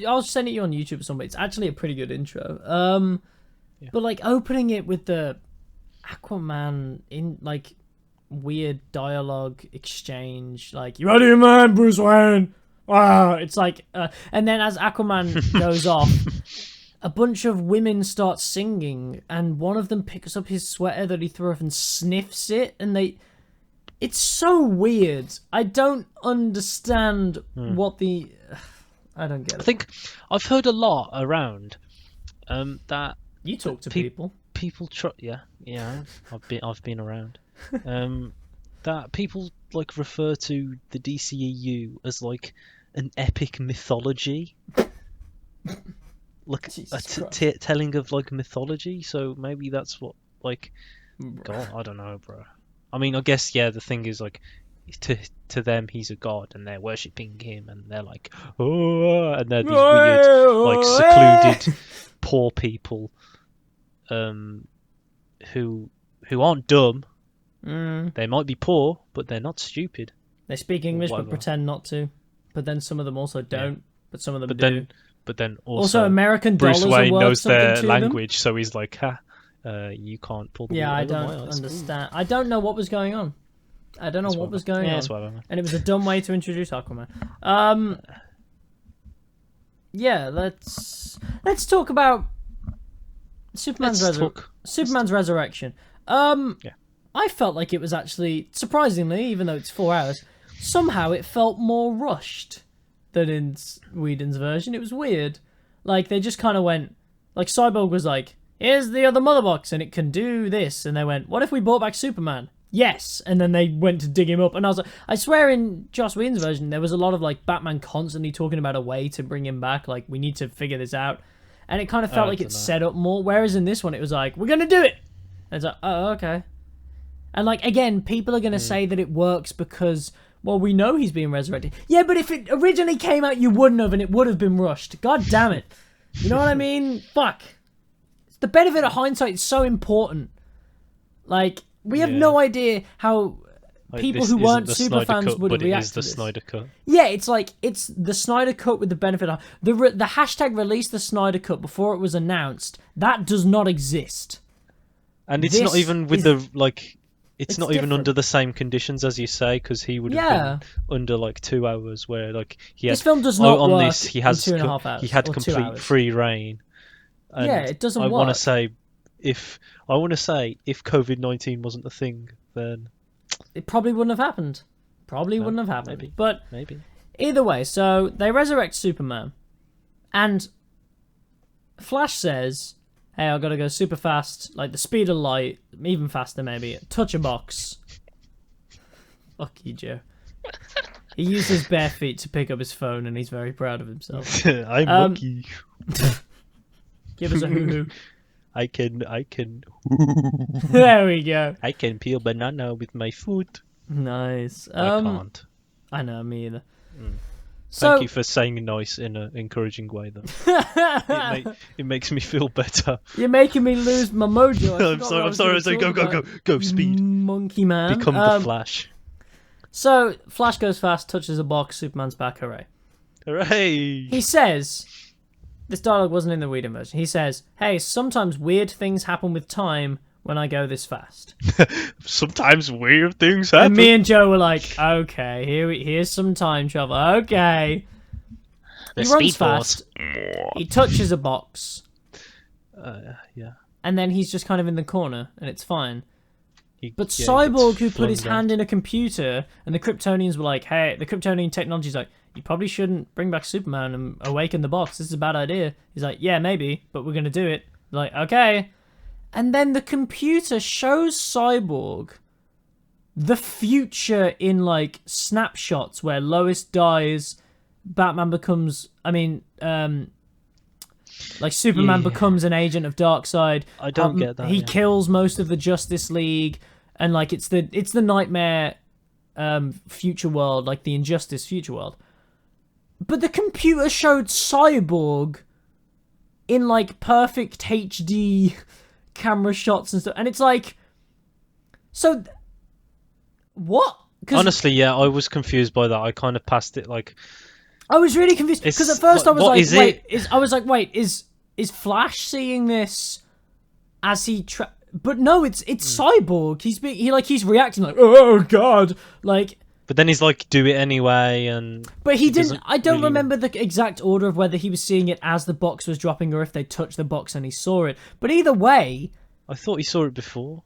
I'll send it you on YouTube or something. It's actually a pretty good intro. But like opening it with the Aquaman in like weird dialogue exchange, like "You out of your mind, Bruce Wayne." Wow, it's like, and then as Aquaman goes off, a bunch of women start singing, and one of them picks up his sweater that he threw off and sniffs it, and it's so weird. I don't understand what the... I don't get it. I think I've heard a lot around that you talk to people. People I've been around. That people like refer to the DCEU as like an epic mythology. Like a telling of like mythology, so maybe that's what like God, I don't know, bro. I mean, I guess, yeah, the thing is, like, to them, he's a god, and they're worshipping him, and they're like, oh, and they're these weird, like, secluded, poor people, who aren't dumb. They might be poor, but they're not stupid. They speak English, but pretend not to. But then some of them also don't, but some of them do. But then also American Bruce dollars Wayne are worth knows their something to language, so he's like, ha. You can't pull the wool I over don't my eyes. understand. I don't know what was going on. I don't know what was going on. That's whatever. And it was a dumb way to introduce Aquaman. Let's talk about Superman's resurrection. I felt like it was actually, surprisingly, even though it's 4 hours, somehow it felt more rushed than in Whedon's version. It was weird. Like, they just kind of went, like, Cyborg was like, here's the other mother box, and it can do this. And they went, what if we brought back Superman? Yes. And then they went to dig him up. And I was like, I swear in Joss Whedon's version, there was a lot of, like, Batman constantly talking about a way to bring him back. Like, we need to figure this out. And it kind of felt like it's set up more. Whereas in this one, it was like, we're going to do it. And it's like, oh, okay. And, like, again, people are going to say that it works because, well, we know he's being resurrected. Yeah, but if it originally came out, you wouldn't have, and it would have been rushed. God damn it. You know what I mean? Fuck. The benefit of hindsight is so important. Like, we have no idea how people who weren't super fans would react to this. But it is the Snyder Cut. Yeah, it's like, it's the Snyder Cut with the benefit of... The hashtag release the Snyder Cut before it was announced, that does not exist. And it's not even with the, like... It's not even under the same conditions as you say, because he would have been under like 2 hours, where like he had, this film does not on work this he in has 2.5 hours. he had or 2 complete hours. free reign. And Yeah, it doesn't I work. want to say if I want to say if COVID-19 wasn't a thing, then It probably wouldn't have happened. Wouldn't have happened. maybe. But Maybe. either way, so they resurrect Superman, and Flash says, "Hey, I gotta go super fast, like the speed of light, even faster maybe. Touch a box." Fuck you, Joe. He used his bare feet to pick up his phone, and he's very proud of himself. I'm lucky. Give us a hoo-hoo. I can There we go. I can peel banana with my foot. Nice. I can't. I know, me either. Thank you for saying nice in an encouraging way, though. It makes me feel better. You're making me lose my mojo. I'm sorry. I was like, go, speed. Monkey man. Become the Flash. So, Flash goes fast, touches a box, Superman's back, hooray. Hooray! He says, this dialogue wasn't in the Whedon version, he says, "Hey, sometimes weird things happen with time when I go this fast." Sometimes weird things happen. And me and Joe were like, okay, here's some time travel. Okay. The He runs Speed Force. fast. He touches a box. Yeah. And then he's just kind of in the corner, and it's fine. But Yeah, Cyborg, he who gets put his flung hand in a computer, and the Kryptonians were like, hey, the Kryptonian technology's like, you probably shouldn't bring back Superman and awaken the box. This is a bad idea. He's like, yeah, maybe, but we're going to do it. They're like, okay. And then the computer shows Cyborg the future in, like, snapshots where Lois dies, Batman becomes, like, Superman becomes an agent of Darkseid. I don't get that. He kills most of the Justice League, and like it's the nightmare future world, like the Injustice future world. But the computer showed Cyborg in like perfect HD camera shots and stuff, and it's like, so what? Honestly, yeah, I was confused by that. I kind of passed it like. I was really confused because at first I was what like, is wait, is Flash seeing this as he but no, it's Cyborg. He's reacting like, oh god, like. But then he's like, do it anyway, and. But he didn't. I don't really... remember the exact order of whether he was seeing it as the box was dropping or if they touched the box and he saw it. But either way, I thought he saw it before.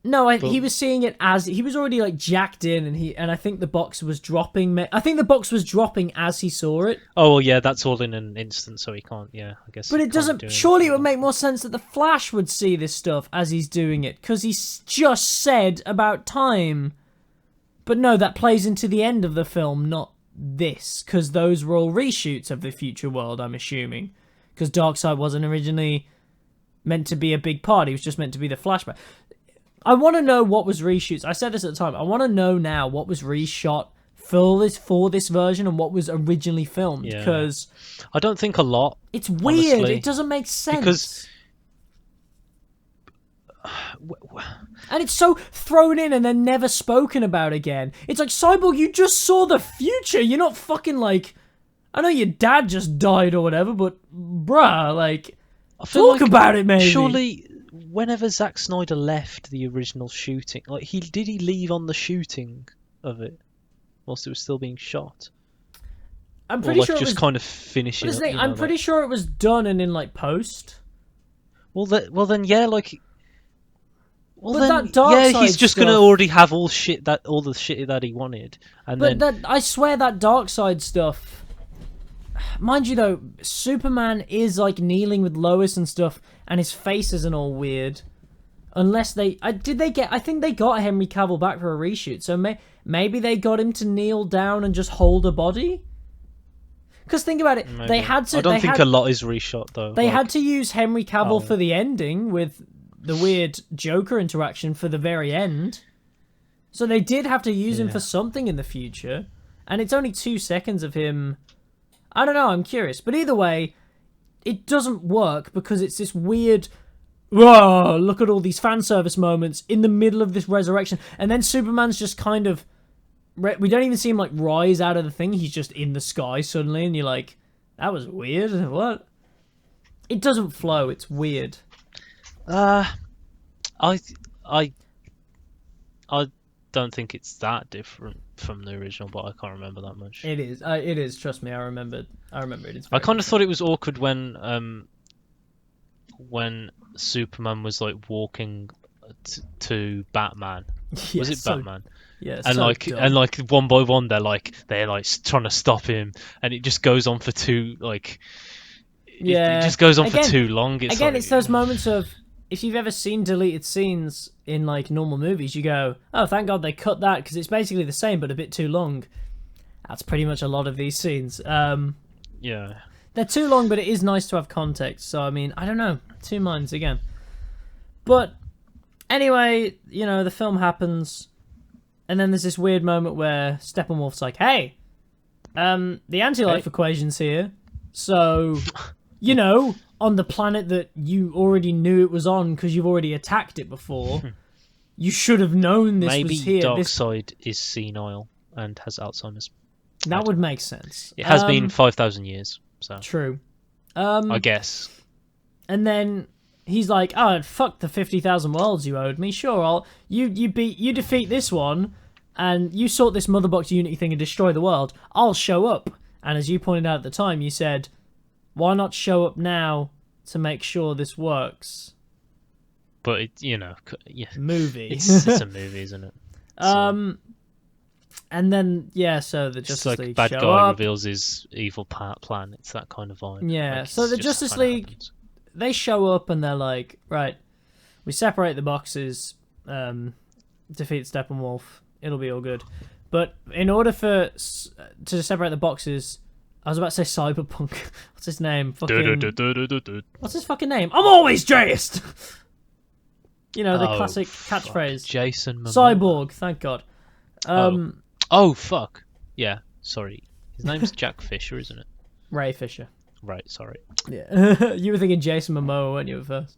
No, he was seeing it as he was already like jacked in, and I think the box was dropping. I think the box was dropping as he saw it. Oh well, yeah, that's all in an instant, so he can't. Yeah, I guess. But it doesn't. Surely it would make more sense that the Flash would see this stuff as he's doing it, because he's just said about time. But no, that plays into the end of the film, not this, because those were all reshoots of the future world. I'm assuming, because Darkseid wasn't originally meant to be a big part. He was just meant to be the flashback. I want to know what was reshoots. I said this at the time. I want to know now what was reshot for this version and what was originally filmed. Because I don't think a lot. It's weird. Honestly, it doesn't make sense. Because and it's so thrown in and then never spoken about again. It's like, Cyborg, you just saw the future. You're not fucking like, I know your dad just died or whatever, but bruh, like, talk about it maybe. Surely. Whenever Zack Snyder left the original shooting, like did he leave on the shooting of it whilst it was still being shot? I'm pretty sure just kind of finishing. I'm pretty sure it was done and in like post. Well, then, yeah, like. Well, but then, that Darkseid he's just gonna already have all the shit that he wanted, and then. I swear that Darkseid stuff. Mind you, though, Superman is like kneeling with Lois and stuff, and his face isn't all weird. Unless I think they got Henry Cavill back for a reshoot, so maybe they got him to kneel down and just hold a body. Because think about it, Maybe. They had to. I don't think a lot is reshot though. They had to use Henry Cavill for the ending with the weird Joker interaction for the very end. So they did have to use him for something in the future, and it's only 2 seconds of him. I don't know, I'm curious. But either way, it doesn't work because it's this weird, whoa, look at all these fan service moments in the middle of this resurrection. And then Superman's just kind of, we don't even see him like rise out of the thing. He's just in the sky suddenly. And you're like, that was weird. What? It doesn't flow. It's weird. I don't think it's that different from the original, but I can't remember that much. It is. It is. Trust me, I remember it. It's I kind of thought it was awkward when when Superman was like walking to Batman. Yeah, Was it Batman? Yeah, And so like dumb. and like one by one they're like trying to stop him, and it just goes on for too like. Yeah. It just goes on Again- for too long. It's like, it's those moments of, if you've ever seen deleted scenes in like normal movies, you go, oh, thank God they cut that, because it's basically the same but a bit too long. That's pretty much a lot of these scenes. Yeah. They're too long, but it is nice to have context. So I mean, I don't know, two minds again. But anyway, you know, the film happens, and then there's this weird moment where Steppenwolf's like, hey, the anti-life equation's here, so, you know, on the planet that you already knew it was on because you've already attacked it before, you should have known this Maybe was here. Darkseid is senile and has Alzheimer's. That would make sense. It has been 5,000 years, so True. I guess. And then he's like, "Oh, fuck the 50,000 worlds you owed me. Sure, you defeat this one, and you sort this mother box Unity thing and destroy the world. I'll show up." And as you pointed out at the time, you said, "Why not show up now to make sure this works?" But it, you know, yeah, Movie. it's a movie, isn't it? And then so the It's Justice like League bad show guy up. reveals his evil plan. It's that kind of vibe. Yeah, Like, so it's the just Justice kinda League- happens. They show up and they're like, right, we separate the boxes, defeat Steppenwolf, it'll be all good. But in order to separate the boxes, I was about to say Cyberpunk. What's his name? What's his fucking name? I'm always dressed. You know, the classic catchphrase. Jason Momoa. Cyborg. Thank God. Oh fuck. Yeah. Sorry. His name's Jack Fisher, isn't it? Ray Fisher. Right. Sorry. Yeah, you were thinking Jason Momoa, weren't you, at first?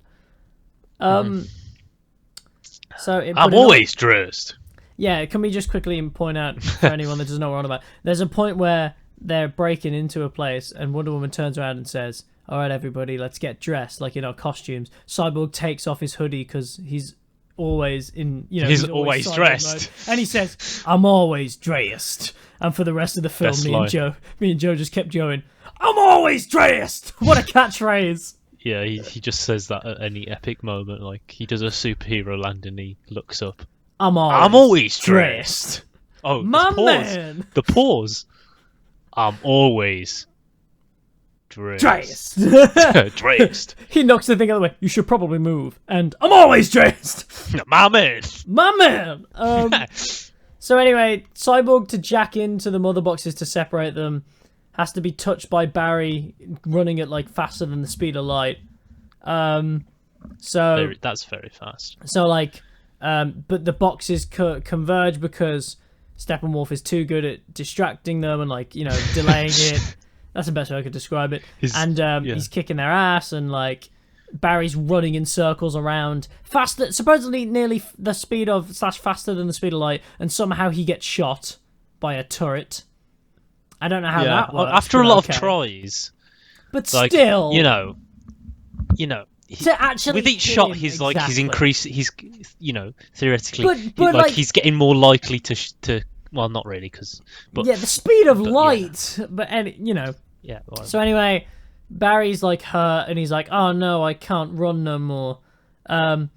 So I'm always dressed. Yeah, can we just quickly point out for anyone that doesn't know what we're on about? There's a point where they're breaking into a place, and Wonder Woman turns around and says, "All right, everybody, let's get dressed, like in our costumes." Cyborg takes off his hoodie because he's always in, you know, He's always Cyborg dressed. mode. And he says, "I'm always dressed." And for the rest of the film, Best me line. and Joe just kept going, "I'm always dressed." What a catchphrase! Yeah, he just says that at any epic moment. Like he does a superhero land and he looks up. I'm I'm always dressed. Oh, My the pause. man. The pause. I'm always dressed. Dressed. Dressed. He knocks the thing out of the way. "You should probably move." And I'm always dressed. My man. My man. So anyway, Cyborg, to jack into the mother boxes to separate them, has to be touched by Barry running at like faster than the speed of light. That's very fast. So like, but the boxes converge because Steppenwolf is too good at distracting them and like, you know, delaying it. That's the best way I could describe it. He's kicking their ass, and like Barry's running in circles around faster, supposedly nearly the speed of / faster than the speed of light, and somehow he gets shot by a turret. I don't know how that works. After a but lot okay. of tries, But like, still, you know, to actually with each hit shot, him, he's exactly. increasing. He's, you know, theoretically, But, like, he's getting more likely to. Well, not really, because. Yeah, the speed of but, yeah. light. But you know. Yeah. Well, So anyway, Barry's like hurt, and he's like, "Oh no, I can't run no more." And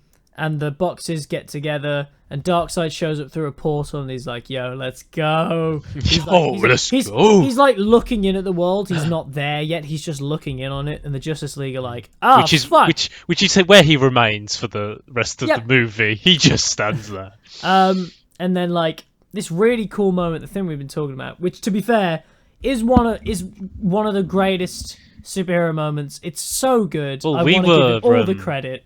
the boxes get together, and Darkseid shows up through a portal, and he's like, "Yo, let's go." Let's he's, go. He's like looking in at the world. He's not there yet. He's just looking in on it, and the Justice League are like, "Ah, fuck." which is where he remains for the rest of Yeah. the movie. He just stands there. And then like this really cool moment, the thing we've been talking about, which to be fair is one of the greatest superhero moments. It's so good. Well, I we want to give were, it all the credit.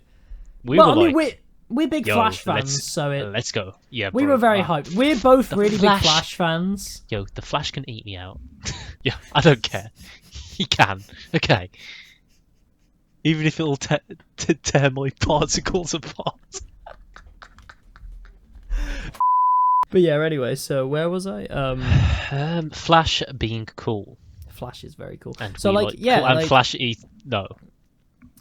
We Well, were I mean, like, we're big yo, Flash fans, so let's go. Yeah, we bro, were very wow. hyped. We're both really Flash. big Flash fans. Yo, the Flash can eat me out. Yeah, I don't care. He can. Okay. Even if it'll tear my particles apart. But yeah, anyway, so where was I? Flash being cool. Flash is very cool. And So we like, yeah, and like, Flash eat no.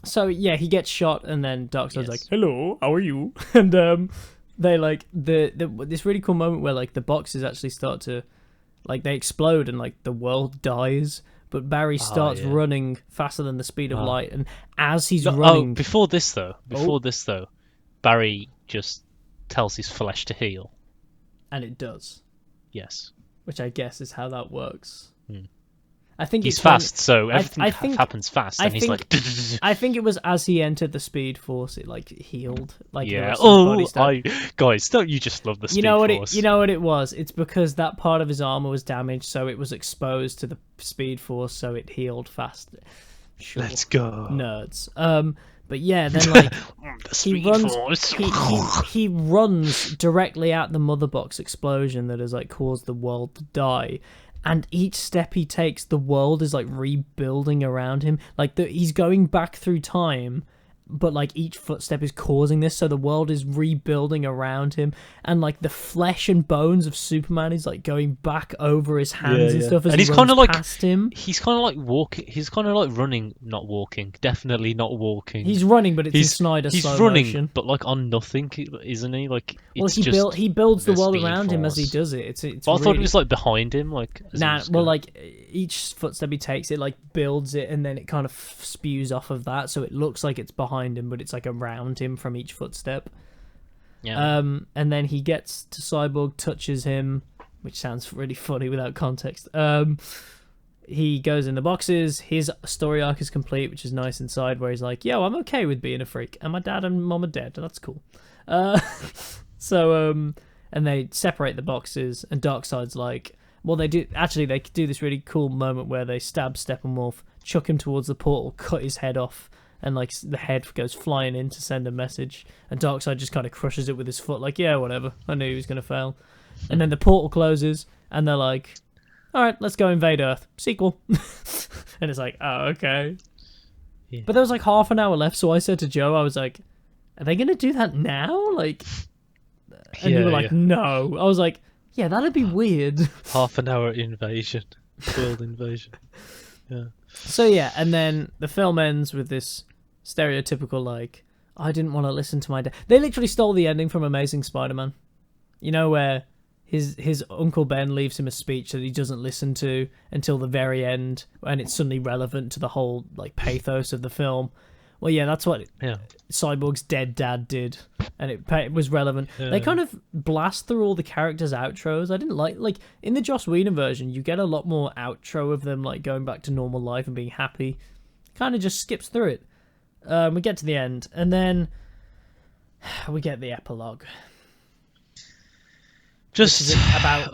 so yeah, he gets shot, and then Darkseid's Yes. like, "Hello, how are you?" And they like this really cool moment where like the boxes actually start to, like, they explode and like the world dies, but Barry starts running faster than the speed of light, and as he's Oh, running, before this though, Barry just tells his flesh to heal. and it does, Yes. which I guess is how that works. Hmm. I think He's it's when- fast, so everything I think- happens fast, I and he's think- like, I think it was as he entered the Speed Force, it like healed. Like the yeah. rest of his body Oh, stuff. guys, don't you just love the Speed You know what Force? you know what it was? It's because that part of his armor was damaged, so it was exposed to the Speed Force, so it healed faster. Sure. Let's go. Nerds. But yeah, then like The he Speed runs Force. he runs directly at the mother box explosion that has like caused the world to die. And each step he takes, the world is like rebuilding around him. Like he's going back through time, but like each footstep is causing this, so the world is rebuilding around him, and like the flesh and bones of Superman is like going back over his hands and stuff as And he he's kind runs of like past him. He's kind of like walking. He's kind of like running, not walking. Definitely not walking. He's running, but it's in he's Snyder he's slow running, motion. but like on nothing, isn't he? Like Well, it's he just he builds the world Speed around him as he Force. does it. It's But I thought really... it was like behind him, like. as he Nah, was well, going. like each footstep he takes, it like builds it, and then it kind of spews off of that, so it looks like it's behind him, but it's like around him from each footstep. Yeah. And then he gets to Cyborg, touches him, which sounds really funny without context. He goes in the boxes. His story arc is complete, which is nice inside, where he's like, "Yo, I'm okay with being a freak, and my dad and mom are dead. That's cool." And they separate the boxes, and Darkseid's like, well, they do this really cool moment where they stab Steppenwolf, chuck him towards the portal, cut his head off, and like the head goes flying in to send a message, and Darkseid just kind of crushes it with his foot, like, yeah, whatever, I knew he was gonna fail. And then the portal closes, and they're like, all right, let's go invade Earth. Sequel. And it's like, oh, okay. Yeah. But there was like half an hour left, so I said to Joe, I was like, are they gonna do that now? Like, and you were like, no. I was like, yeah, that'd be weird. Half an hour invasion, world invasion. Yeah. So yeah, and then the film ends with this stereotypical like, I didn't want to listen to my dad. They literally stole the ending from Amazing Spider-Man. You know, where his Uncle Ben leaves him a speech that he doesn't listen to until the very end, and it's suddenly relevant to the whole like pathos of the film. Well, yeah, that's what Cyborg's dead dad did, and it was relevant. Yeah. They kind of blast through all the characters' outros. I didn't like in the Joss Whedon version, you get a lot more outro of them like going back to normal life and being happy. Kind of just skips through it. We get to the end, and then we get the epilogue. Just About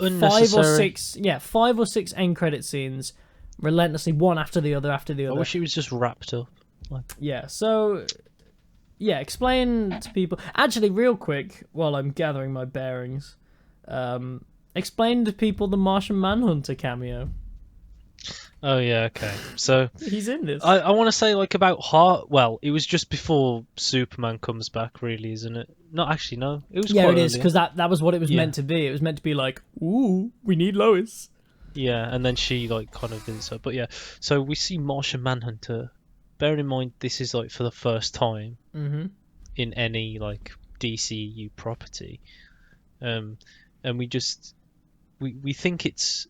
five or six end credit scenes, relentlessly one after the other after the I other. wish it was just wrapped up. Yeah, so explain to people. Actually, real quick, while I'm gathering my bearings, explain to people the Martian Manhunter cameo. Oh yeah, okay. So He's in this. I want to say like about well, it was just before Superman comes back, really, isn't it? No, actually, no. It was Yeah, quite it is, early. because that was what it was Yeah. meant to be. It was meant to be like, ooh, we need Lois. Yeah, and then she like kind of did so. But yeah, so we see Martian Manhunter. Bearing in mind this is like for the first time in any like DCU property, and we just we think it's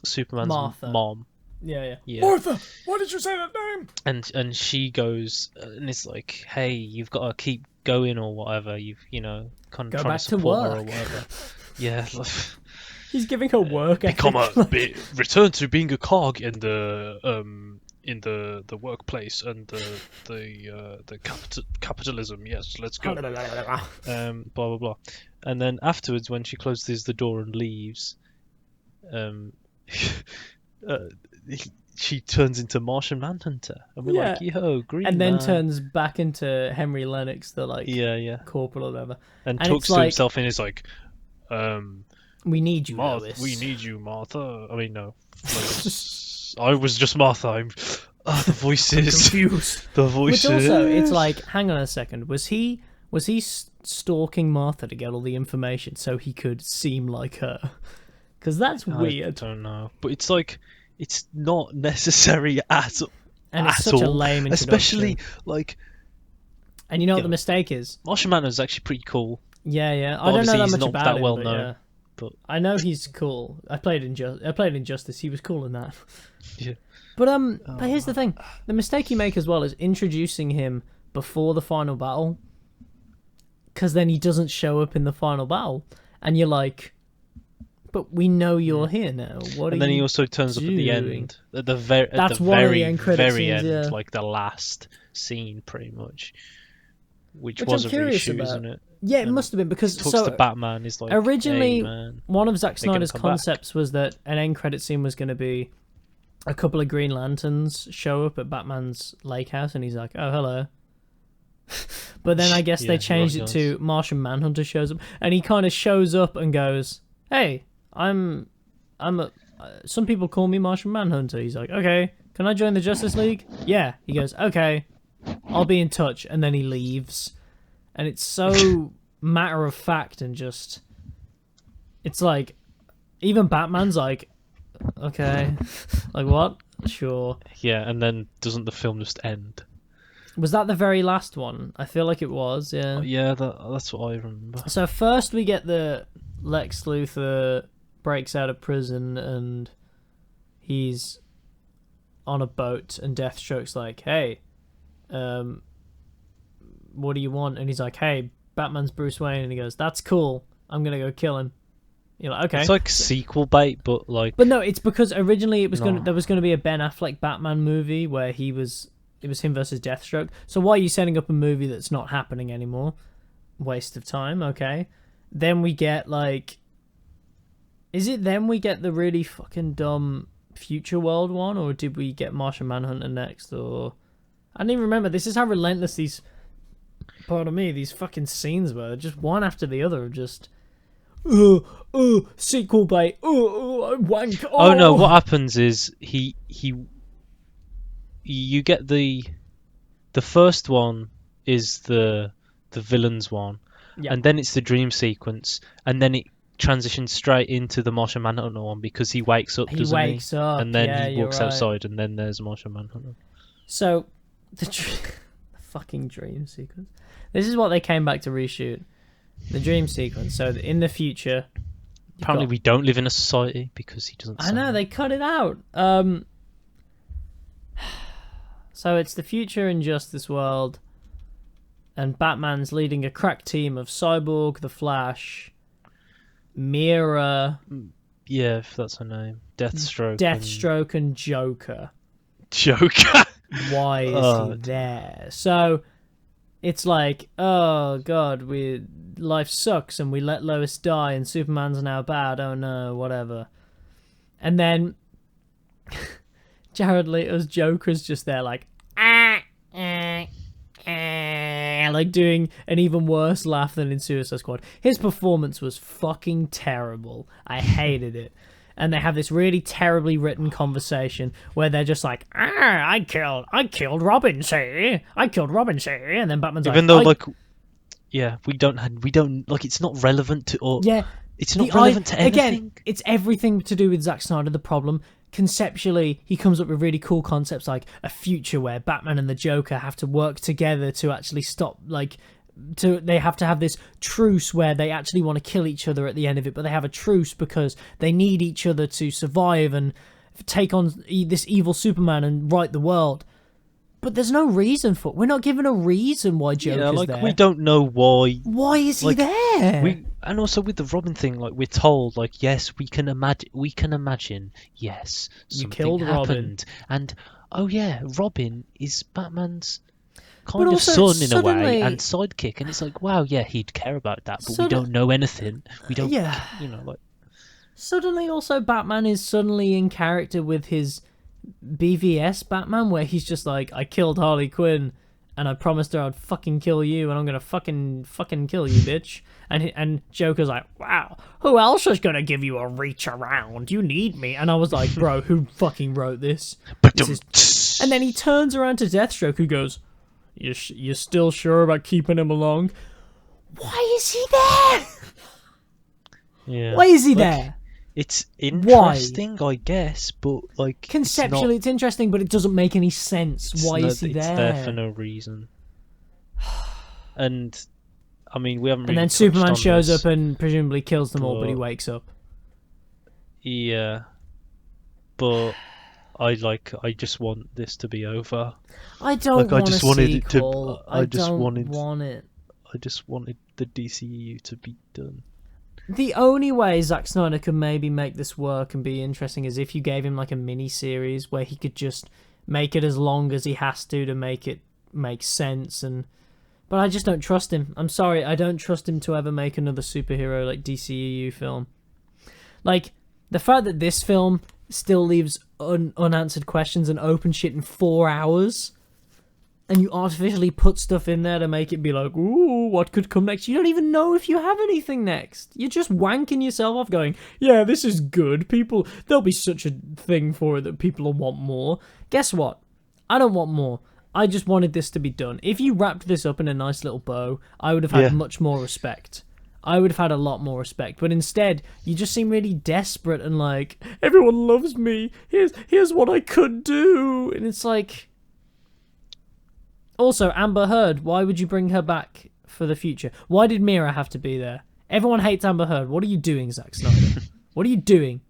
Superman's Martha. mom. Yeah. Martha, why did you say that name? And she goes and it's like, hey, you've got to keep going or whatever. You've kind of Go trying back to to support her or work. whatever. Yeah. He's giving her work. Return to being a cog in the workplace and the capitalism. Yes, let's go. Blah blah blah. And then afterwards, when she closes the door and leaves, she turns into Martian Manhunter, and we're like, yo, green And then man. turns back into Henry Lennox, the like yeah, corporal or whatever. and and talks it's to like- himself and is like, We need you, Martha, Lois. we need you, Martha. I mean, no, I was just Martha. I'm the voices, Confused. the Which voices. also, it's like, hang on a second. Was he stalking Martha to get all the information so he could seem like her? Because that's weird. I don't know, but it's like it's not necessary at all. And it's at such a all. lame introduction. Especially like And you know what the mistake is? Martian Manhunter is actually pretty cool. Yeah. I don't Obviously, know that he's much not about that him, well but known. yeah. but I know he's cool. I played Injustice. He was cool in that. Yeah. But here's the thing: the mistake you make as well is introducing him before the final battle, because then he doesn't show up in the final battle, and you're like, "But we know you're here now. What?" And then he also turns up at the end, at the very end credit very scenes, end, yeah. like the last scene, pretty much. Which Which was I'm a curious reshoot, about. isn't it? Yeah, it And must have been, because Talks to Batman. Is like, originally hey, man, one of Zack they're gonna Snyder's come back. concepts was that an end credit scene was going to be a couple of Green Lanterns show up at Batman's lake house, and he's like, "Oh, hello." But then I guess they Yeah, changed right, it to Martian Manhunter shows up, and he kind of shows up and goes, "Hey, I'm a. Some people call me Martian Manhunter." He's like, "Okay, can I join the Justice League?" Yeah. He goes, "Okay, I'll be in touch," and then he leaves, and it's so matter of fact and just. It's like, even Batman's like, "Okay, like what? Sure." Yeah, and then doesn't the film just end? Was that the very last one? I feel like it was, yeah. Yeah, that's what I remember. So first we get the Lex Luthor breaks out of prison and he's on a boat, and Deathstroke's like, "Hey, what do you want?" And he's like, "Hey, Batman's Bruce Wayne," and he goes, "That's cool. I'm gonna go kill him." You're like, "Okay." It's like sequel bait, but like. But no, it's because originally it was No. there was gonna be a Ben Affleck Batman movie where it was him versus Deathstroke. So why are you setting up a movie that's not happening anymore? Waste of time. Okay. Then we get like, is it then we get the really fucking dumb Future World one, or did we get Martian Manhunter next? Or I don't even remember. This is how relentless these, pardon me, these fucking scenes were. Just one after the other of just. Sequel bait. Wank. Oh no! What happens is you get the first one is the villain's one, Yep. and then it's the dream sequence, and then it transitions straight into the Martian Manhunter one because he wakes up, He doesn't wakes up, and then yeah, he you're walks right. outside, and then there's Martian Manhunter. So, the fucking dream sequence. This is what they came back to reshoot. The dream sequence. So, in the future... Apparently, we don't live in a society because he doesn't. I know, they cut it out. So, it's the future Injustice world, and Batman's leading a crack team of Cyborg, The Flash, Mira... Yeah, if that's her name. Deathstroke and Joker. Joker. Why is he there? So it's like, oh god, life sucks and we let Lois die and Superman's now bad. Oh no, whatever. And then Jared Leto's Joker's just there like like doing an even worse laugh than in Suicide Squad. His performance was fucking terrible. I hated it. And they have this really terribly written conversation where they're just like, I killed Robin, see? I killed Robin, see? And then Batman's Even like, though, like, yeah, we don't, like, it's not relevant to, or yeah, it's not relevant to anything. Again, it's everything to do with Zack Snyder. The problem, conceptually, he comes up with really cool concepts like a future where Batman and the Joker have to work together to actually stop, like, they have to have this truce where they actually want to kill each other at the end of it, but they have a truce because they need each other to survive and take on this evil Superman and right the world. But there's no reason for it. We're not given a reason why Joker's there. We don't know why. Why is he there? And also with the Robin thing, like, we're told, like, yes, we can imagine, yes, something killed happened, and oh yeah, Robin is Batman's kind But of also, son in a way suddenly- and sidekick, and it's like, wow, yeah, he'd care about that, but we don't know anything. We don't, Yeah. you know, like. Suddenly, also, Batman is suddenly in character with his BVS Batman, where he's just like, I killed Harley Quinn, and I promised her I'd fucking kill you, and I'm gonna fucking kill you, bitch. And Joker's like, wow, who else is gonna give you a reach around? You need me. And I was like, bro, who fucking wrote this? And then he turns around to Deathstroke, who goes, you still sure about keeping him along? Why is he there? Yeah. Why is he Like, there? It's interesting, I guess, but like Conceptually, it's interesting, but it doesn't make any sense. Why is he there? It's there for no reason. And I mean, we haven't really And then touched Superman on shows this, up and presumably kills them all, but he but- wakes up. Yeah, but I just want this to be over. I don't want a sequel. I just don't wanted- want it. I just wanted the DCEU to be done. The only way Zack Snyder could maybe make this work and be interesting is if you gave him like a mini series where he could just make it as long as he has to make it make sense. But I just don't trust him. I'm sorry, I don't trust him to ever make another superhero like DCEU film. Like the fact that this film still leaves unanswered questions and open shit in 4 hours. And you artificially put stuff in there to make it be like, ooh, what could come next? You don't even know if you have anything next. You're just wanking yourself off going, yeah, this is good. There'll be such a thing for it that people will want more. Guess what? I don't want more. I just wanted this to be done. If you wrapped this up in a nice little bow, I would have had much more respect. I would have had a lot more respect. But instead, you just seem really desperate and like, everyone loves me. Here's what I could do. And it's like... Also, Amber Heard, why would you bring her back for the future? Why did Mira have to be there? Everyone hates Amber Heard. What are you doing, Zack Snyder? What are you doing?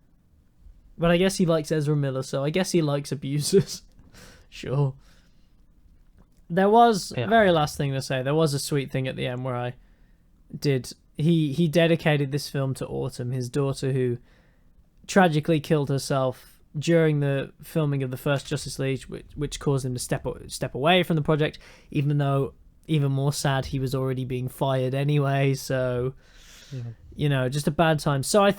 But I guess he likes Ezra Miller, so I guess he likes abusers. Sure. There was, very last thing to say, there was a sweet thing at the end where I did... He dedicated this film to Autumn, his daughter who tragically killed herself during the filming of the first Justice League, which caused him to step away from the project, even though, even more sad, he was already being fired anyway, so, you know, just a bad time. So I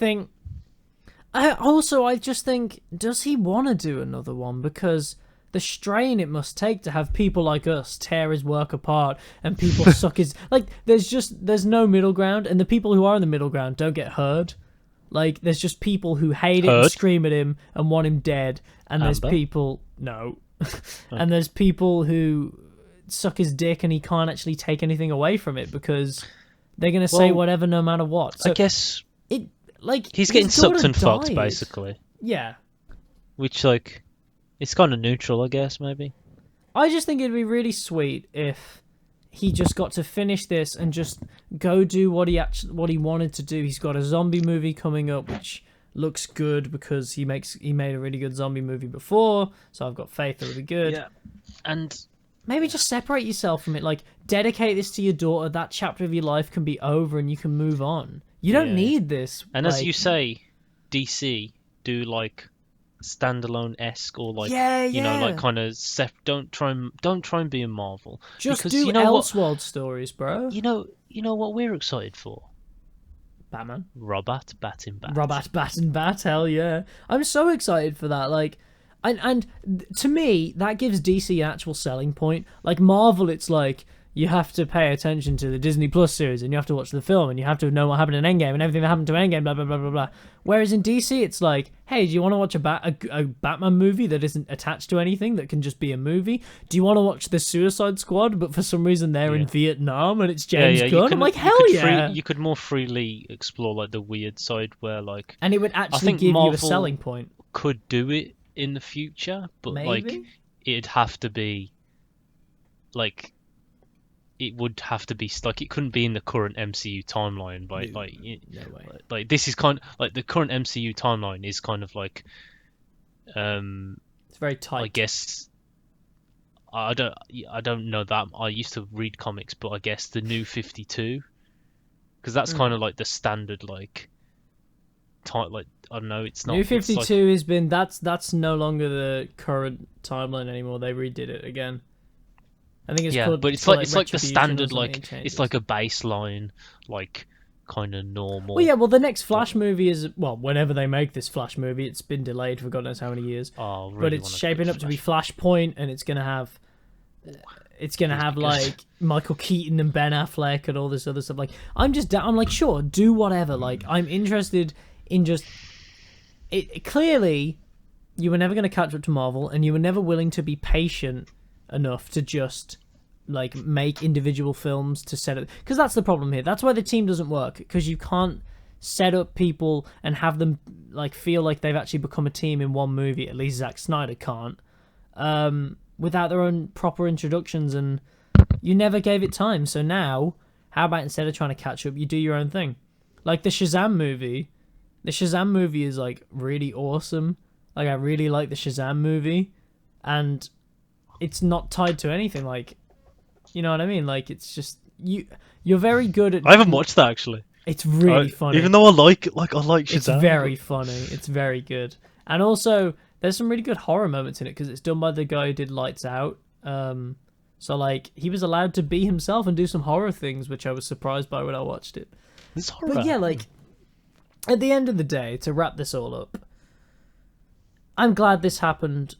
just think, does he want to do another one? Because the strain it must take to have people like us tear his work apart and people suck his... Like, there's no middle ground, and the people who are in the middle ground don't get heard. Like, there's just people who hate it and scream at him and want him dead. And there's people... No. And there's people who suck his dick and he can't actually take anything away from it because they're going to say whatever no matter what. So I guess... He's getting sucked and fucked, basically. Yeah. Which, like... It's kind of neutral, I guess, maybe. I just think it'd be really sweet if he just got to finish this and just go do what he wanted to do. He's got a zombie movie coming up, which looks good because he made a really good zombie movie before, so I've got faith it'll be good. Yeah. And maybe just separate yourself from it. Like, dedicate this to your daughter. That chapter of your life can be over and you can move on. You don't need this. And as you say, DC do like standalone-esque or like you know, like kind of don't try and be a Marvel. Just because, do you know Elseworld stories, bro. You know what we're excited for? Batman. Robot Bat in Bat. Robot Bat in Bat, hell yeah. I'm so excited for that. Like, and to me, that gives DC an actual selling point. Like, Marvel, it's like, you have to pay attention to the Disney Plus series, and you have to watch the film, and you have to know what happened in Endgame, and everything that happened to Endgame, blah, blah, blah, blah, blah. Whereas in DC, it's like, hey, do you want to watch a Batman movie that isn't attached to anything, that can just be a movie? Do you want to watch the Suicide Squad, but for some reason they're in Vietnam, and it's James Gunn? I'm like, hell yeah! You could more freely explore, like, the weird side where, like... And it would actually give you a selling point. Could do it in the future, but, like, it'd have to be, like... It would have to be like it couldn't be in the current MCU timeline, right? No way. Like this is kind of like the current MCU timeline is kind of like, it's very tight. I guess I don't know that. I used to read comics, but I guess the New 52, because that's kind of like the standard like like I don't know. It's not New 52 has been that's no longer the current timeline anymore. They redid it again. I think it's called, but it's like the standard, like it's like a baseline, like kind of normal. Well, the next Flash movie is whenever they make this Flash movie, it's been delayed for God knows how many years. Oh, really? But it's shaping up to be Flashpoint, and it's gonna have like Michael Keaton and Ben Affleck and all this other stuff. Like, I'm like, sure, do whatever. Like, I'm interested in just it. Clearly, you were never gonna catch up to Marvel, and you were never willing to be patient enough to just like make individual films to set it, because that's the problem here. That's why the team doesn't work, because you can't set up people and have them like feel like they've actually become a team in one movie. At least Zack Snyder can't, without their own proper introductions, and you never gave it time. So now how about instead of trying to catch up, you do your own thing? Like the Shazam movie. The Shazam movie is like really awesome. Like I really like the Shazam movie, and it's not tied to anything. Like, you know what I mean? Like it's just you're very good at. I haven't watched that actually. It's really funny. Even though I like Shazam. It's very funny. It's very good. And also, there's some really good horror moments in it because it's done by the guy who did Lights Out. So like he was allowed to be himself and do some horror things, which I was surprised by when I watched it. It's horror. But yeah, like at the end of the day, to wrap this all up, I'm glad this happened.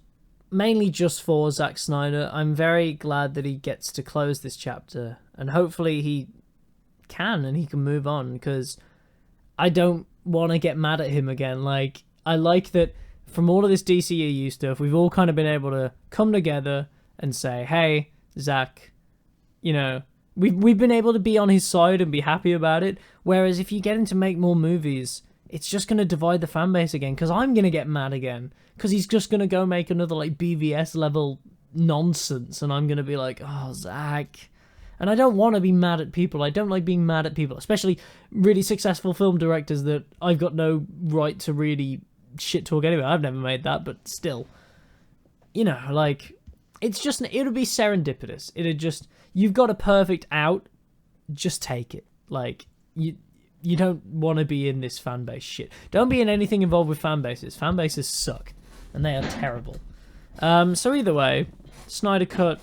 Mainly just for Zack Snyder. I'm very glad that he gets to close this chapter, and hopefully he can and he can move on, because I don't want to get mad at him again. Like, I like that from all of this DCEU stuff, we've all kind of been able to come together and say, hey, Zack, you know, we've been able to be on his side and be happy about it. Whereas if you get him to make more movies, it's just going to divide the fan base again, because I'm going to get mad again, because he's just going to go make another like BVS level nonsense, and I'm going to be like, oh, Zack. And I don't want to be mad at people. I don't like being mad at people, especially really successful film directors that I've got no right to really shit talk anyway. I've never made that, but still. You know, like, it's just, it would be serendipitous. It'd just, you've got a perfect out, just take it. Like, you don't want to be in this fan base shit. Don't be in anything involved with fan bases. Fan bases suck, and they are terrible. So either way, Snyder Cut,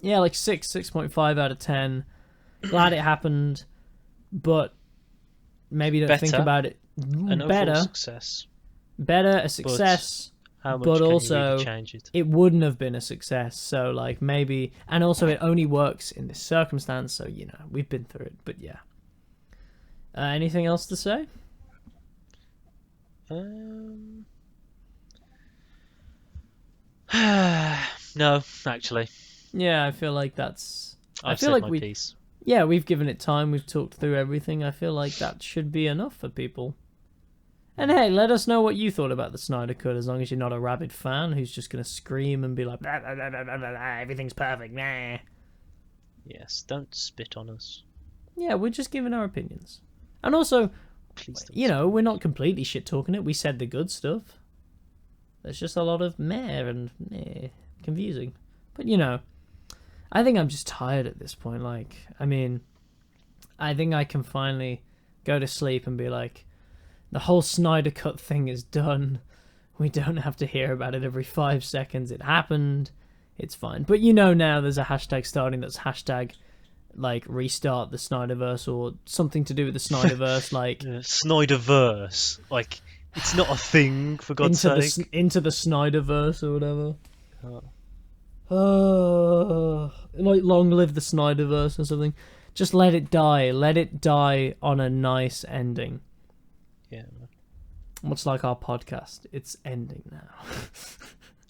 yeah, like 6.5 out of 10. Glad it happened, but maybe don't think about it. An overall success. Better, a success, how much but can also you really change it? It wouldn't have been a success. So like maybe, and also it only works in this circumstance. So you know we've been through it, but yeah. Anything else to say? No, actually. Yeah, I feel like that's. I've I feel said like my we. piece. Yeah, we've given it time. We've talked through everything. I feel like that should be enough for people. And hey, let us know what you thought about the Snyder Cut. As long as you're not a rabid fan who's just gonna scream and be like, blah, blah, blah, blah, blah, blah, everything's perfect. Nah. Yes, don't spit on us. Yeah, we're just giving our opinions. And also, Please don't. you know, we're not completely shit talking it. We said the good stuff. There's just a lot of meh and confusing. But you know, I think I'm just tired at this point. Like, I mean, I think I can finally go to sleep and be like, the whole Snyder Cut thing is done. We don't have to hear about it every 5 seconds. It happened. It's fine. But you know now there's a hashtag starting that's hashtag like restart the Snyderverse or something to do with the Snyderverse, like Snyderverse. Like, it's not a thing, for God's sake. Into the Snyderverse or whatever. Like long live the Snyderverse or something. Just let it die. Let it die on a nice ending. Yeah. Much like our podcast, it's ending now.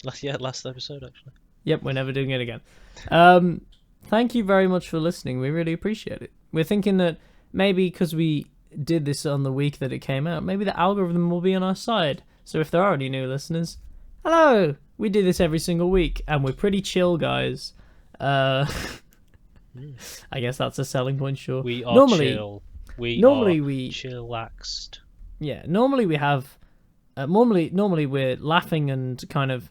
Last episode actually. Yep, we're never doing it again. Thank you very much for listening. We really appreciate it. We're thinking that maybe because we did this on the week that it came out, maybe the algorithm will be on our side. So if there are any new listeners, hello! We do this every single week, and we're pretty chill, guys. I guess that's a selling point, sure. We are chill. We chillaxed. Yeah, normally we have... normally we're laughing and kind of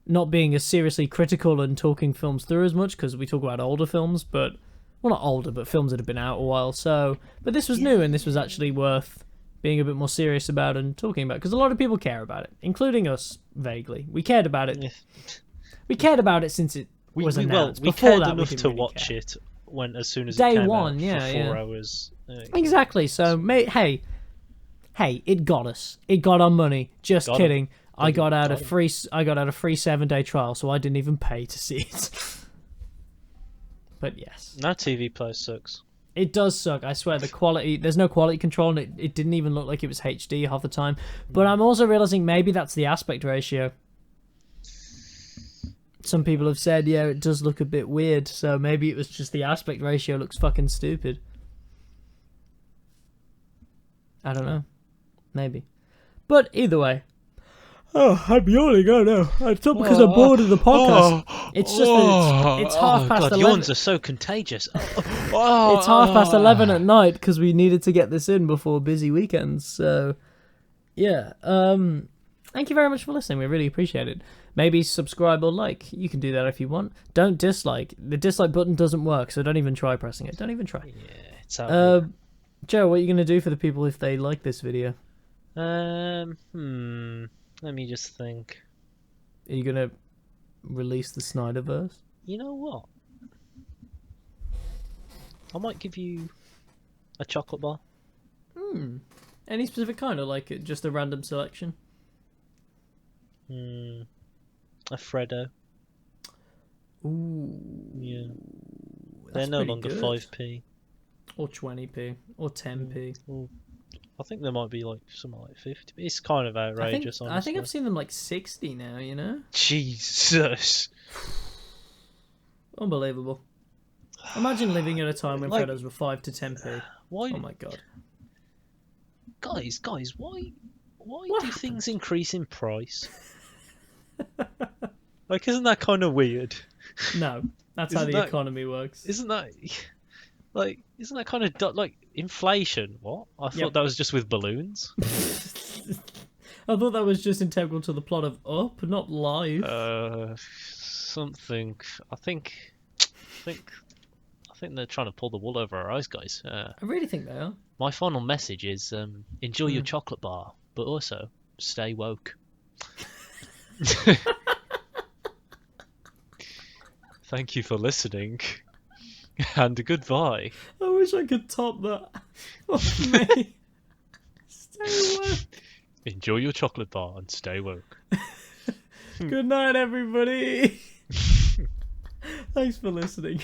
not being as seriously critical and talking films through as much, because we talk about older films, but... Well, not older, but films that have been out a while, so... But this was new, and this was actually worth being a bit more serious about and talking about, because a lot of people care about it, including us, vaguely. We cared about it. We cared about it since it was announced. We Before cared that, enough we didn't to really watch care. it as soon as Day it came one, out yeah, for 4 yeah. hours. Exactly, so, hey, it got us. It got our money. Just Got kidding. him. I got out a Got him. free 7-day trial, so I didn't even pay to see it. But yes. Now TV Plus sucks. It does suck. I swear, the quality... There's no quality control, and it didn't even look like it was HD half the time. But I'm also realising maybe that's the aspect ratio. Some people have said, yeah, it does look a bit weird, so maybe it was just the aspect ratio looks fucking stupid. I don't know. Maybe. But either way, Oh, I'm yawning. Oh no, it's not because I'm bored of the podcast. It's just that it's half past God, 11. yawns are so contagious. It's half past 11 at night because we needed to get this in before busy weekends. So, yeah. Thank you very much for listening. We really appreciate it. Maybe subscribe or like. You can do that if you want. Don't dislike. The dislike button doesn't work, so don't even try pressing it. Don't even try. Yeah, it's out. Joe, what are you going to do for the people if they like this video? Let me just think. Are you going to release the Snyderverse? You know what? I might give you a chocolate bar. Any specific kind, or like just a random selection? A Freddo. Ooh. Yeah. They're That's no pretty longer good. 5p. Or 20p. Or 10p. Well, I think there might be like something like 50. It's kind of outrageous, I think honestly. I've seen them like 60 now, you know? Jesus. Unbelievable. Imagine living at a time when Like- Freddos were 5 to 10p. Why, Oh my god. guys? Why What do happened? things increase in price? Like, isn't that kind of weird? No, that's how Isn't the that- economy works. Isn't that kind of like inflation? What? I thought Yep. that was just with balloons. I thought that was just integral to the plot of Up, not Live. Something. I think they're trying to pull the wool over our eyes, guys. I really think they are. My final message is enjoy your chocolate bar, but also stay woke. Thank you for listening, and goodbye. I wish I could top that. Oh, mate. Stay woke. Enjoy your chocolate bar and stay woke. Good night, everybody. Thanks for listening.